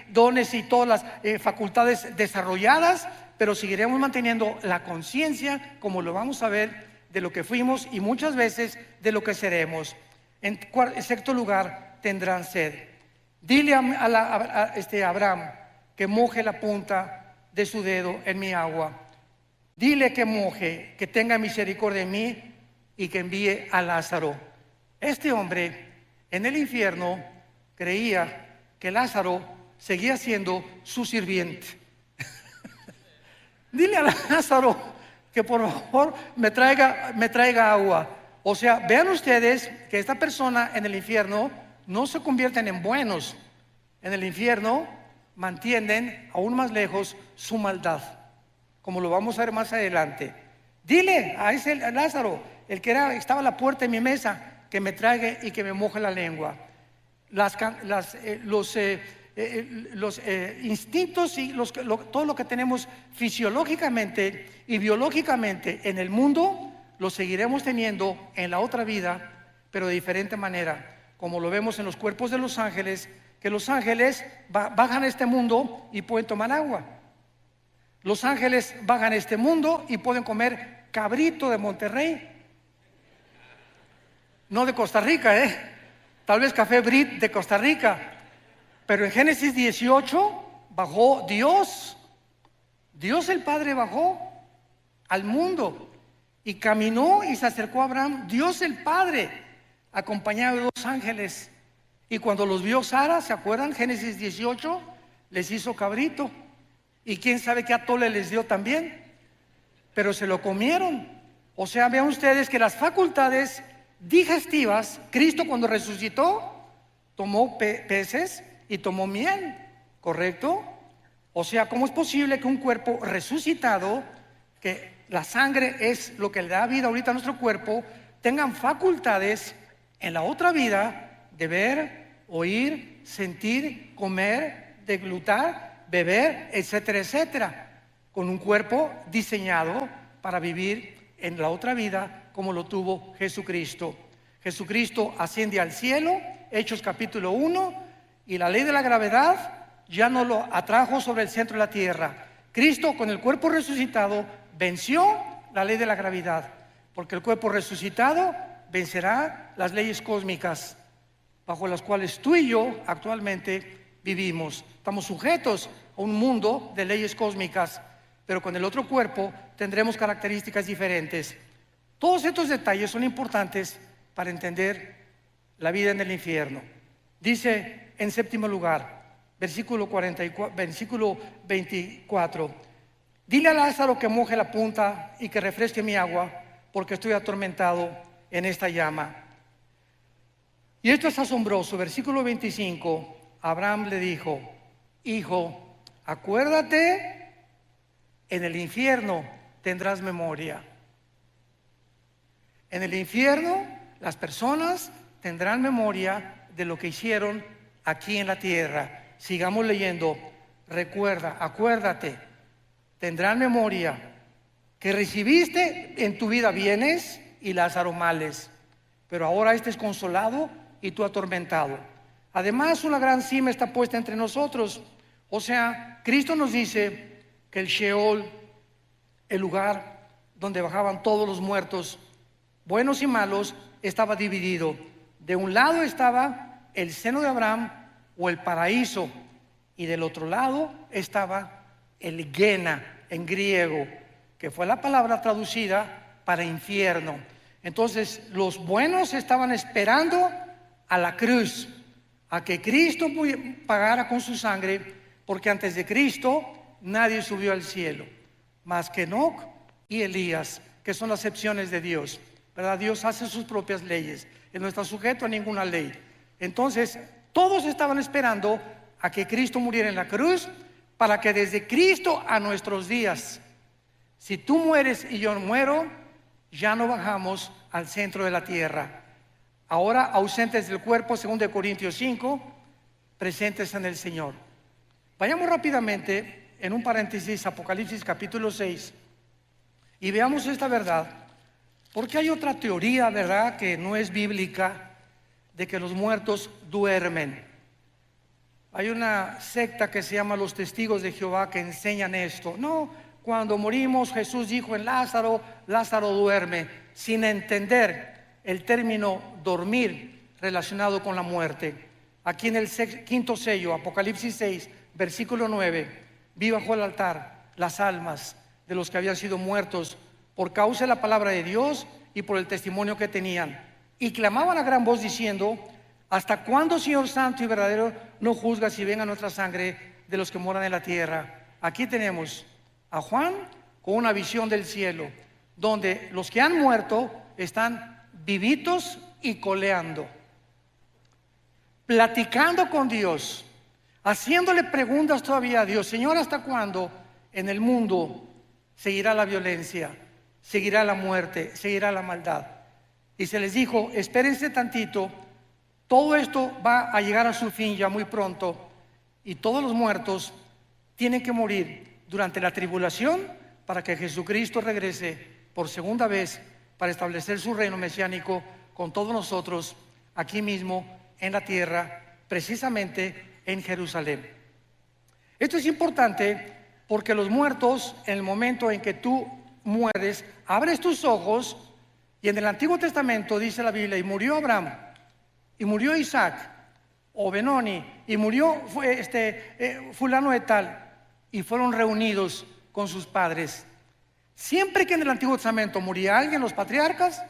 dones y todas las facultades desarrolladas, pero seguiremos manteniendo la conciencia, como lo vamos a ver, de lo que fuimos y muchas veces de lo que seremos. En sexto lugar, tendrán sed. Dile a Abraham que moje la punta de su dedo en mi agua. Dile que moje, que tenga misericordia de mí y que envíe a Lázaro. Este hombre en el infierno creía que Lázaro seguía siendo su sirviente. Dile a Lázaro que por favor me traiga agua. O sea, vean ustedes que esta persona en el infierno no se convierten en buenos. En el infierno mantienen aún más lejos su maldad, como lo vamos a ver más adelante. Dile a Lázaro, el que estaba a la puerta de mi mesa, que me traiga y que me moje la lengua. Los instintos y todo lo que tenemos fisiológicamente y biológicamente en el mundo, lo seguiremos teniendo en la otra vida, pero de diferente manera, como lo vemos en los cuerpos de los ángeles, que los ángeles bajan a este mundo y pueden tomar agua. Los ángeles bajan a este mundo y pueden comer cabrito de Monterrey, no de Costa Rica, tal vez café Brit de Costa Rica. Pero en Génesis 18 bajó Dios el Padre bajó al mundo y caminó y se acercó a Abraham, Dios el Padre, acompañado de dos ángeles. Y cuando los vio Sara, ¿se acuerdan? Génesis 18, les hizo cabrito. Y quién sabe qué atole les dio también. Pero se lo comieron. O sea, vean ustedes que las facultades digestivas, Cristo cuando resucitó, tomó peces y tomó miel, ¿correcto? O sea, ¿cómo es posible que un cuerpo resucitado, que la sangre es lo que le da vida ahorita a nuestro cuerpo, tengan facultades en la otra vida de ver, oír, sentir, comer, deglutar, beber, etcétera, etcétera, con un cuerpo diseñado para vivir en la otra vida como lo tuvo Jesucristo? Jesucristo asciende al cielo, Hechos capítulo 1, y la ley de la gravedad ya no lo atrajo sobre el centro de la tierra. Cristo con el cuerpo resucitado venció la ley de la gravedad, porque el cuerpo resucitado vencerá las leyes cósmicas bajo las cuales tú y yo actualmente vivimos. Estamos sujetos a un mundo de leyes cósmicas, pero con el otro cuerpo tendremos características diferentes. Todos estos detalles son importantes para entender la vida en el infierno. Dice en séptimo lugar, versículo 24, dile a Lázaro que moje la punta y que refresque mi agua, porque estoy atormentado en esta llama. Y esto es asombroso. Versículo 25, Abraham le dijo, hijo, acuérdate, en el infierno tendrás memoria. En el infierno las personas tendrán memoria de lo que hicieron aquí en la tierra. Sigamos leyendo. Recuerda, acuérdate, tendrán memoria que recibiste en tu vida bienes y Lázaro males, pero ahora este es consolado y tú atormentado. Además, una gran cima está puesta entre nosotros. O sea, Cristo nos dice que el Sheol, el lugar donde bajaban todos los muertos, buenos y malos, estaba dividido. De un lado estaba el seno de Abraham o el paraíso, y del otro lado estaba el Gena en griego, que fue la palabra traducida para infierno. Entonces los buenos estaban esperando a la cruz, a que Cristo pagara con su sangre, porque antes de Cristo nadie subió al cielo, más que Enoc y Elías, que son las excepciones de Dios, ¿verdad? Dios hace sus propias leyes, Él no está sujeto a ninguna ley. Entonces todos estaban esperando a que Cristo muriera en la cruz, para que desde Cristo a nuestros días, si tú mueres y yo muero, ya no bajamos al centro de la tierra. Ahora ausentes del cuerpo, según de Corintios 5, presentes en el Señor. Vayamos rápidamente en un paréntesis, Apocalipsis capítulo 6, y veamos esta verdad, porque hay otra teoría, ¿verdad?, que no es bíblica, de que los muertos duermen. Hay una secta que se llama los Testigos de Jehová que enseñan esto. No, cuando morimos Jesús dijo en Lázaro, Lázaro duerme, sin entender el término dormir relacionado con la muerte. Aquí en el quinto sello, Apocalipsis 6, versículo 9, vi bajo el altar las almas de los que habían sido muertos por causa de la palabra de Dios y por el testimonio que tenían, y clamaban a gran voz diciendo: ¿hasta cuándo, Señor santo y verdadero, no juzgas y venga nuestra sangre de los que moran en la tierra? Aquí tenemos a Juan con una visión del cielo, donde los que han muerto están vivitos y coleando, platicando con Dios, haciéndole preguntas todavía a Dios. Señor, ¿hasta cuándo en el mundo seguirá la violencia, seguirá la muerte, seguirá la maldad? Y se les dijo: espérense tantito, todo esto va a llegar a su fin ya muy pronto, y todos los muertos tienen que morir durante la tribulación para que Jesucristo regrese por segunda vez para establecer su reino mesiánico con todos nosotros aquí mismo en la tierra, precisamente en Jerusalén. Esto es importante porque los muertos, en el momento en que tú mueres, abres tus ojos, y en el Antiguo Testamento dice la Biblia: y murió Abraham, y murió Isaac, o Benoni, y murió fulano de tal, y fueron reunidos con sus padres. Siempre que en el Antiguo Testamento moría alguien, los patriarcas,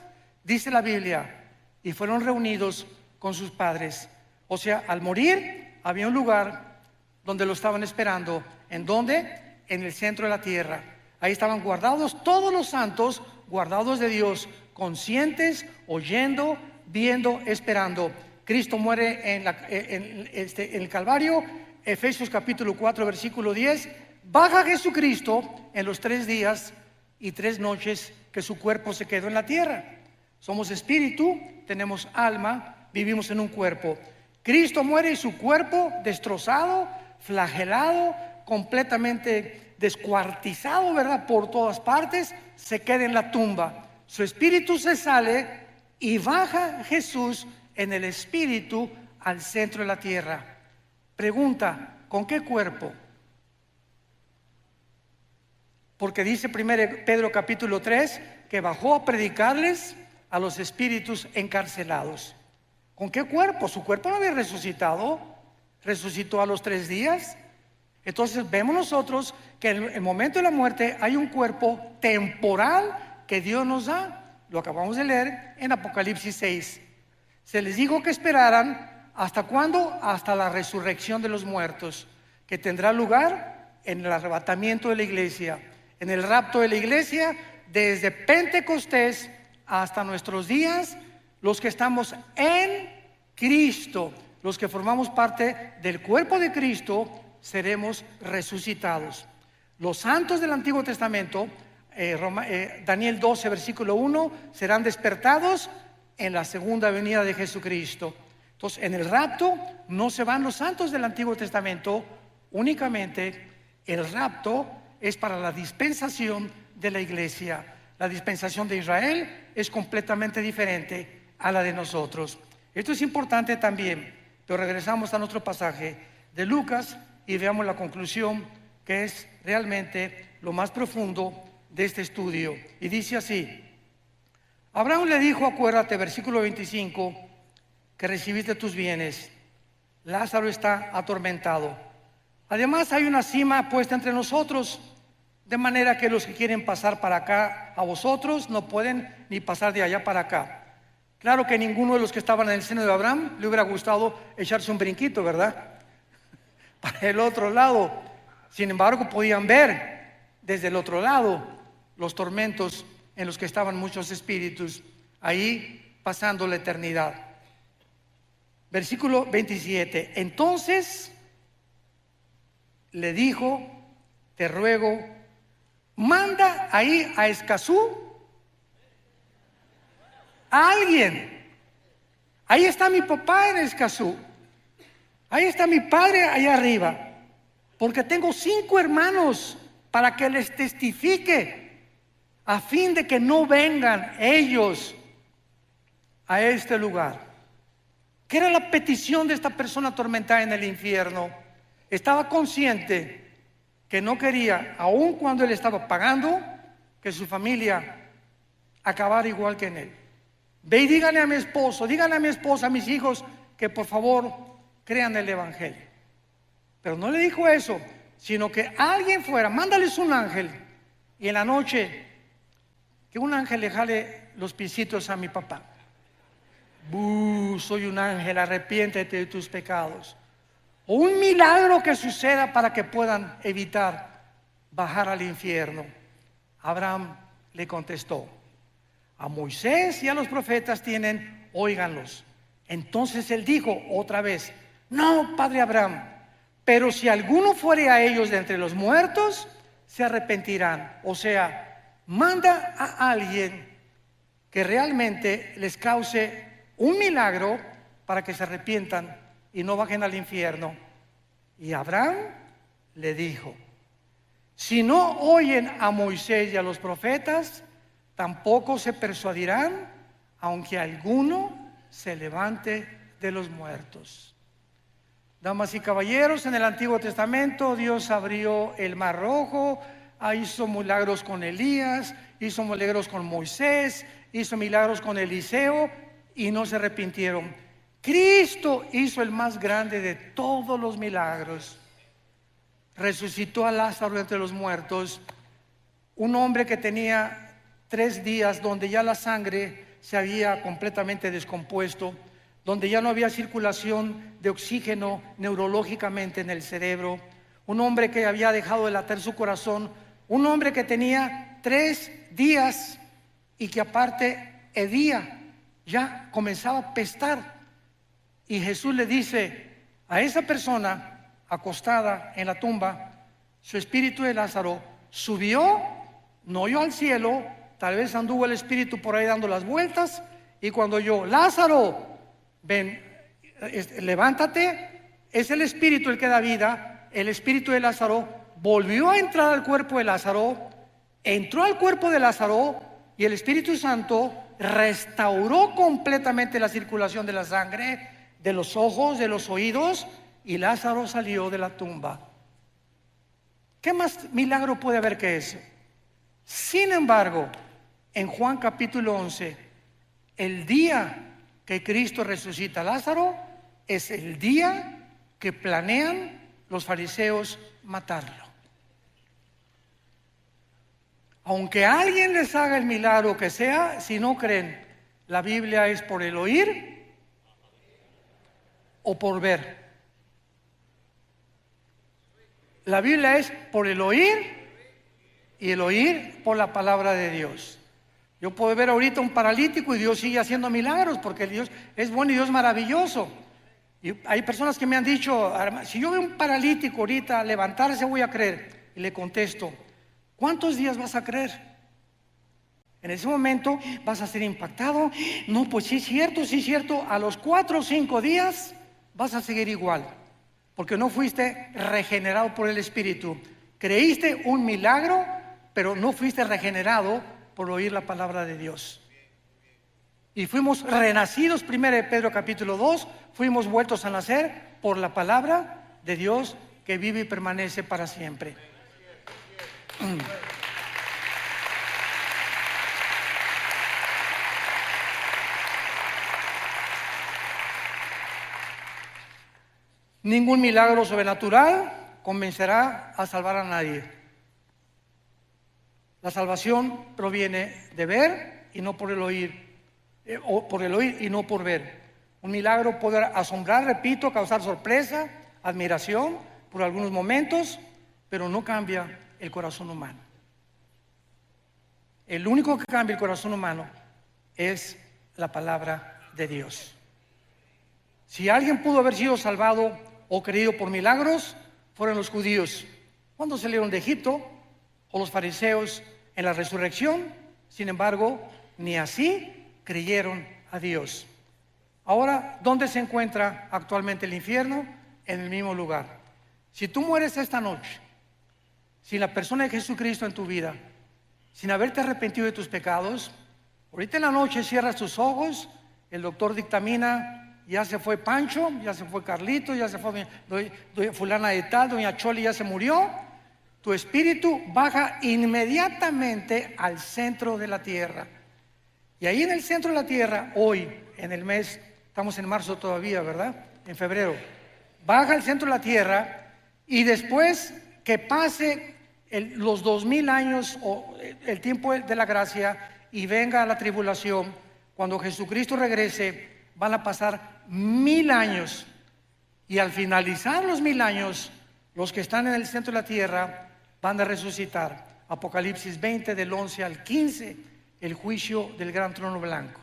dice la Biblia, y fueron reunidos con sus padres. O sea, al morir había un lugar donde lo estaban esperando. ¿En dónde? En el centro de la tierra. Ahí estaban guardados todos los santos, guardados de Dios, conscientes, oyendo, viendo, esperando. Cristo muere en el Calvario. Efesios capítulo 4, versículo 10. Baja Jesucristo en los 3 días y 3 noches que su cuerpo se quedó en la tierra. Somos espíritu, tenemos alma, vivimos en un cuerpo. Cristo muere y su cuerpo, destrozado, flagelado, completamente descuartizado, ¿verdad?, por todas partes, se queda en la tumba. Su espíritu se sale y baja Jesús en el espíritu al centro de la tierra. Pregunta: ¿con qué cuerpo? Porque dice 1 Pedro capítulo 3 que bajó a predicarles a los espíritus encarcelados. ¿Con qué cuerpo? Su cuerpo no había resucitado, resucitó a los 3 días. Entonces vemos nosotros que en el momento de la muerte hay un cuerpo temporal que Dios nos da. Lo acabamos de leer en Apocalipsis 6. Se les dijo que esperaran, ¿hasta cuándo? Hasta la resurrección de los muertos, que tendrá lugar en el arrebatamiento de la iglesia, en el rapto de la iglesia, desde Pentecostés hasta nuestros días. Los que estamos en Cristo, los que formamos parte del cuerpo de Cristo, seremos resucitados. Los santos del Antiguo Testamento, Daniel 12, versículo 1, serán despertados en la segunda venida de Jesucristo. Entonces, en el rapto no se van los santos del Antiguo Testamento, únicamente el rapto es para la dispensación de la iglesia. La dispensación de Israel es completamente diferente a la de nosotros. Esto es importante también, pero regresamos a nuestro pasaje de Lucas y veamos la conclusión, que es realmente lo más profundo de este estudio. Y dice así: Abraham le dijo, acuérdate, versículo 25, que recibiste tus bienes. Lázaro está atormentado. Además hay una sima puesta entre nosotros. De manera que los que quieren pasar para acá a vosotros no pueden ni pasar de allá para acá. Claro que ninguno de los que estaban en el seno de Abraham le hubiera gustado echarse un brinquito, ¿verdad? Para el otro lado. Sin embargo, podían ver desde el otro lado los tormentos en los que estaban muchos espíritus ahí pasando la eternidad. Versículo 27. Entonces le dijo: te ruego, manda ahí a Escazú a alguien. Ahí está mi papá en Escazú. Ahí está mi padre allá arriba. Porque tengo 5 hermanos para que les testifique, a fin de que no vengan ellos a este lugar. ¿Qué era la petición de esta persona atormentada en el infierno? Estaba consciente que no quería, aun cuando él estaba pagando, que su familia acabara igual que en él. Ve y dígale a mi esposo, dígale a mi esposa, a mis hijos, que por favor crean el evangelio. Pero no le dijo eso, sino que alguien fuera, mándales un ángel, y en la noche que un ángel le jale los piecitos a mi papá. Soy un ángel, arrepiéntete de tus pecados. O un milagro que suceda para que puedan evitar bajar al infierno. Abraham le contestó: a Moisés y a los profetas tienen, óiganlos. Entonces él dijo otra vez: no, padre Abraham, pero si alguno fuere a ellos de entre los muertos, se arrepentirán. O sea, manda a alguien que realmente les cause un milagro para que se arrepientan y no bajen al infierno. Y Abraham le dijo: si no oyen a Moisés y a los profetas, tampoco se persuadirán, aunque alguno se levante de los muertos. Damas y caballeros, en el Antiguo Testamento Dios abrió el Mar Rojo, hizo milagros con Elías, hizo milagros con Moisés, hizo milagros con Eliseo, y no se arrepintieron. Cristo hizo el más grande de todos los milagros. Resucitó a Lázaro entre los muertos, un hombre que tenía 3 días donde ya la sangre se había completamente descompuesto, donde ya no había circulación de oxígeno neurológicamente en el cerebro, un hombre que había dejado de latir su corazón, un hombre que tenía 3 días y que aparte hedía, ya comenzaba a pestar. Y Jesús le dice a esa persona acostada en la tumba: su espíritu de Lázaro subió, no oyó al cielo, tal vez anduvo el espíritu por ahí dando las vueltas, y cuando oyó: Lázaro, ven, levántate, es el espíritu el que da vida. El espíritu de Lázaro volvió a entrar al cuerpo de Lázaro, entró al cuerpo de Lázaro, y el Espíritu Santo restauró completamente la circulación de la sangre, de los ojos, de los oídos, y Lázaro salió de la tumba. ¿Qué más milagro puede haber que eso? Sin embargo, en Juan capítulo 11, el día que Cristo resucita a Lázaro es el día que planean los fariseos matarlo. Aunque alguien les haga el milagro que sea, si no creen, la Biblia es por el oír o por ver. La Biblia es por el oír, y el oír por la palabra de Dios. Yo puedo ver ahorita un paralítico y Dios sigue haciendo milagros, porque Dios es bueno y Dios es maravilloso. Y hay personas que me han dicho: si yo veo un paralítico ahorita levantarse, voy a creer. Y le contesto: ¿cuántos días vas a creer? En ese momento vas a ser impactado. No, pues sí es cierto. A los 4 o 5 días vas a seguir igual, porque no fuiste regenerado por el Espíritu. Creíste un milagro, pero no fuiste regenerado por oír la palabra de Dios. Y fuimos renacidos, 1 Pedro capítulo 2, fuimos vueltos a nacer por la palabra de Dios que vive y permanece para siempre. Ningún milagro sobrenatural convencerá a salvar a nadie. La salvación proviene de ver y no por el oír, o por el oír y no por ver. Un milagro puede asombrar, repito, causar sorpresa, admiración por algunos momentos, pero no cambia el corazón humano. El único que cambia el corazón humano es la palabra de Dios. Si alguien pudo haber sido salvado o creído por milagros, fueron los judíos cuando salieron de Egipto, o los fariseos en la resurrección. Sin embargo, ni así creyeron a Dios. Ahora, ¿dónde se encuentra actualmente el infierno? En el mismo lugar. Si tú mueres esta noche sin la persona de Jesucristo en tu vida, sin haberte arrepentido de tus pecados, ahorita en la noche cierras tus ojos, el doctor dictamina: ya se fue Pancho, ya se fue Carlito, ya se fue doña fulana de tal, doña Choli ya se murió. Tu espíritu baja inmediatamente al centro de la tierra. Y ahí en el centro de la tierra, hoy, en el mes, estamos en marzo todavía, ¿verdad? En febrero. Baja al centro de la tierra, y después que pase los 2000 años o el tiempo de la gracia y venga la tribulación, cuando Jesucristo regrese, van a pasar 1000 años. Y al finalizar los 1000 años, los que están en el centro de la tierra van a resucitar. Apocalipsis 20 del 11 al 15, el juicio del gran trono blanco.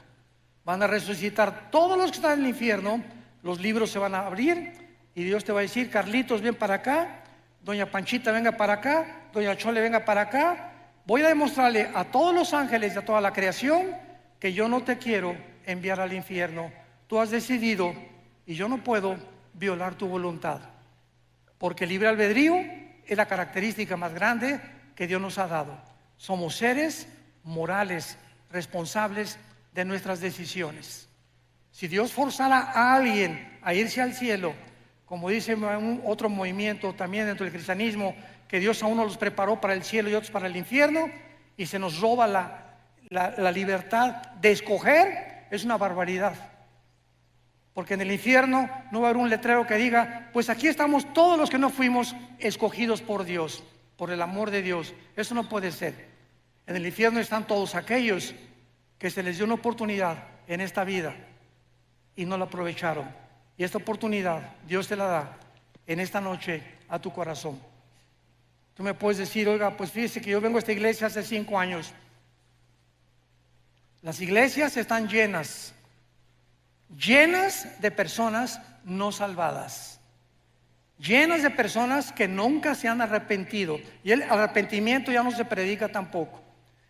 Van a resucitar todos los que están en el infierno, los libros se van a abrir y Dios te va a decir: Carlitos, ven para acá, doña Panchita, venga para acá, doña Chole, venga para acá. Voy a demostrarle a todos los ángeles y a toda la creación que yo no te quiero enviar al infierno. Tú has decidido y yo no puedo violar tu voluntad, porque el libre albedrío es la característica más grande que Dios nos ha dado. Somos seres morales, responsables de nuestras decisiones. Si Dios forzara a alguien a irse al cielo, como dice otro movimiento también dentro del cristianismo, que Dios a uno los preparó para el cielo y otros para el infierno, y se nos roba la libertad de escoger, es una barbaridad. Porque en el infierno no va a haber un letrero que diga: pues aquí estamos todos los que no fuimos escogidos por Dios, por el amor de Dios. Eso no puede ser. En el infierno están todos aquellos que se les dio una oportunidad en esta vida y no la aprovecharon. Y esta oportunidad Dios te la da en esta noche a tu corazón. Tú me puedes decir: oiga, pues fíjese que yo vengo a esta iglesia hace 5 años. Las iglesias están llenas de personas no salvadas, llenas de personas que nunca se han arrepentido. Y el arrepentimiento ya no se predica tampoco.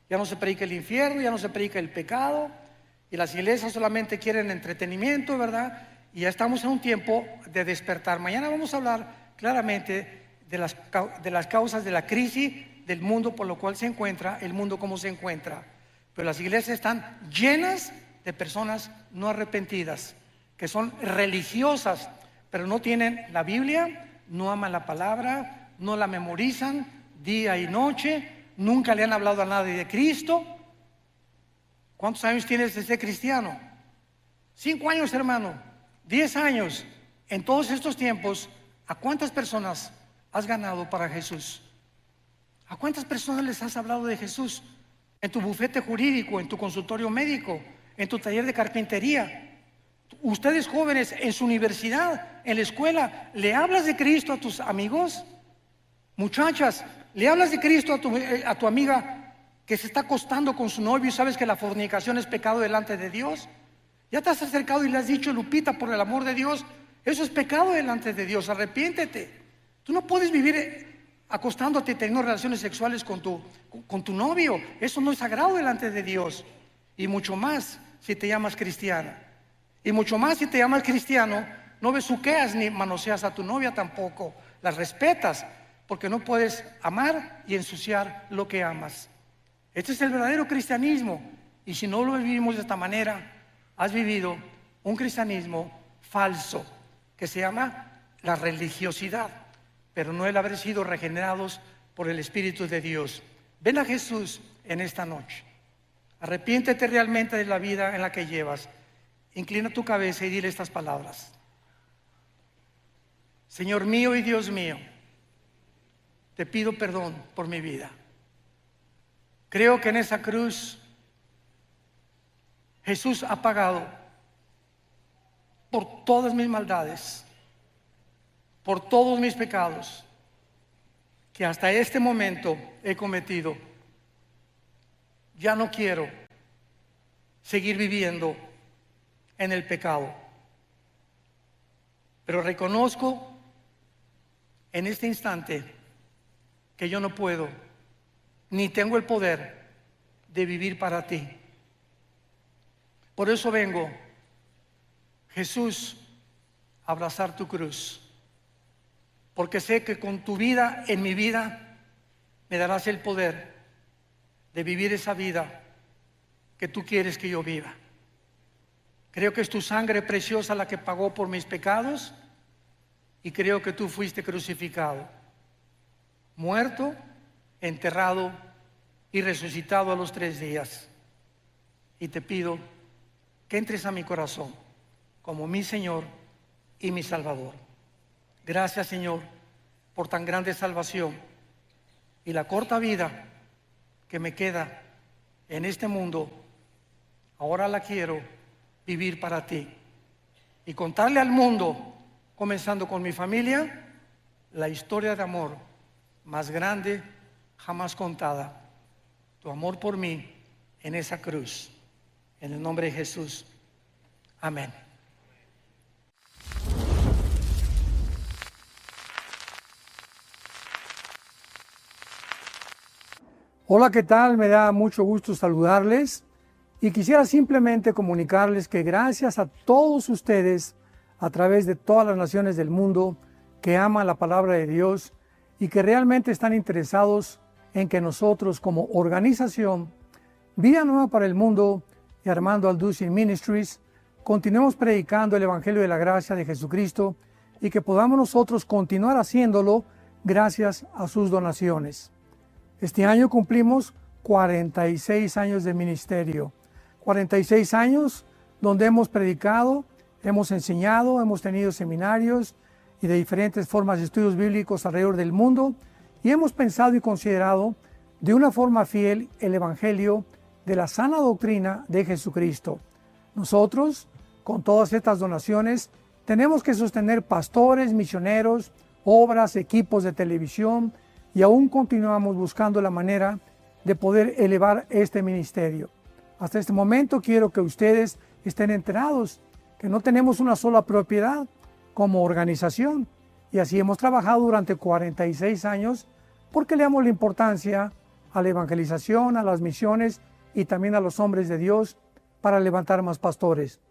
Ya no se predica el infierno, ya no se predica el pecado, y las iglesias solamente quieren entretenimiento, ¿verdad? Y ya estamos en un tiempo de despertar. Mañana vamos a hablar claramente de las causas de la crisis del mundo por lo cual se encuentra el mundo como se encuentra. Pero las iglesias están llenas de personas no arrepentidas, que son religiosas, pero no tienen la Biblia, no aman la palabra, no la memorizan día y noche, nunca le han hablado a nadie de Cristo. ¿Cuántos años tienes de ser cristiano? 5 años, hermano, 10 años. En todos estos tiempos, ¿a cuántas personas has ganado para Jesús? ¿A cuántas personas les has hablado de Jesús? En tu bufete jurídico, en tu consultorio médico, en tu taller de carpintería. Ustedes jóvenes, en su universidad, en la escuela, ¿le hablas de Cristo a tus amigos? Muchachas, ¿le hablas de Cristo a tu amiga que se está acostando con su novio y sabes que la fornicación es pecado delante de Dios? ¿Ya te has acercado y le has dicho: Lupita, por el amor de Dios, eso es pecado delante de Dios, arrepiéntete? Tú no puedes vivir acostándote y teniendo relaciones sexuales con tu novio. Eso no es sagrado delante de Dios. Y mucho más si te llamas cristiana. Y mucho más si te llamas cristiano, no besuqueas ni manoseas a tu novia tampoco. Las respetas, porque no puedes amar y ensuciar lo que amas. Este es el verdadero cristianismo. Y si no lo vivimos de esta manera, has vivido un cristianismo falso, que se llama la religiosidad, pero no el haber sido regenerados por el Espíritu de Dios. Ven a Jesús en esta noche. Arrepiéntete realmente de la vida en la que llevas. Inclina tu cabeza y dile estas palabras: Señor mío y Dios mío, te pido perdón por mi vida. Creo que en esa cruz Jesús ha pagado por todas mis maldades, por todos mis pecados que hasta este momento he cometido. Ya no quiero seguir viviendo en el pecado, pero reconozco en este instante que yo no puedo ni tengo el poder de vivir para ti. Por eso vengo, Jesús, a abrazar tu cruz, porque sé que con tu vida en mi vida me darás el poder de vivir esa vida que tú quieres que yo viva. Creo que es tu sangre preciosa la que pagó por mis pecados, y creo que tú fuiste crucificado, muerto, enterrado y resucitado a los 3 días. Y te pido que entres a mi corazón como mi Señor y mi Salvador. Gracias, Señor, por tan grande salvación y la corta vida que me queda en este mundo. Ahora la quiero vivir para ti y contarle al mundo, comenzando con mi familia, la historia de amor más grande jamás contada. Tu amor por mí en esa cruz. En el nombre de Jesús. Amén. Hola, ¿qué tal? Me da mucho gusto saludarles y quisiera simplemente comunicarles que gracias a todos ustedes a través de todas las naciones del mundo que aman la palabra de Dios y que realmente están interesados en que nosotros como organización Vida Nueva para el Mundo y Armando Alducin Ministries continuemos predicando el Evangelio de la Gracia de Jesucristo y que podamos nosotros continuar haciéndolo gracias a sus donaciones. Este año cumplimos 46 años de ministerio, 46 años donde hemos predicado, hemos enseñado, hemos tenido seminarios y de diferentes formas de estudios bíblicos alrededor del mundo y hemos pensado y considerado de una forma fiel el Evangelio de la sana doctrina de Jesucristo. Nosotros, con todas estas donaciones, tenemos que sostener pastores, misioneros, obras, equipos de televisión y aún continuamos buscando la manera de poder elevar este ministerio. Hasta este momento quiero que ustedes estén enterados que no tenemos una sola propiedad como organización y así hemos trabajado durante 46 años porque le damos la importancia a la evangelización, a las misiones y también a los hombres de Dios para levantar más pastores.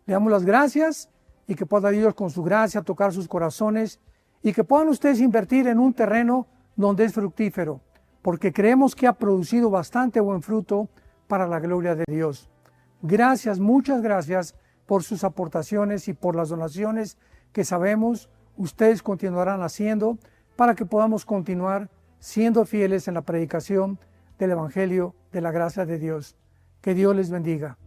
Le damos las gracias y que pueda Dios con su gracia tocar sus corazones y que puedan ustedes invertir en un terreno donde es fructífero, porque creemos que ha producido bastante buen fruto para la gloria de Dios. Gracias, muchas gracias por sus aportaciones y por las donaciones que sabemos ustedes continuarán haciendo para que podamos continuar siendo fieles en la predicación del Evangelio de la gracia de Dios. Que Dios les bendiga.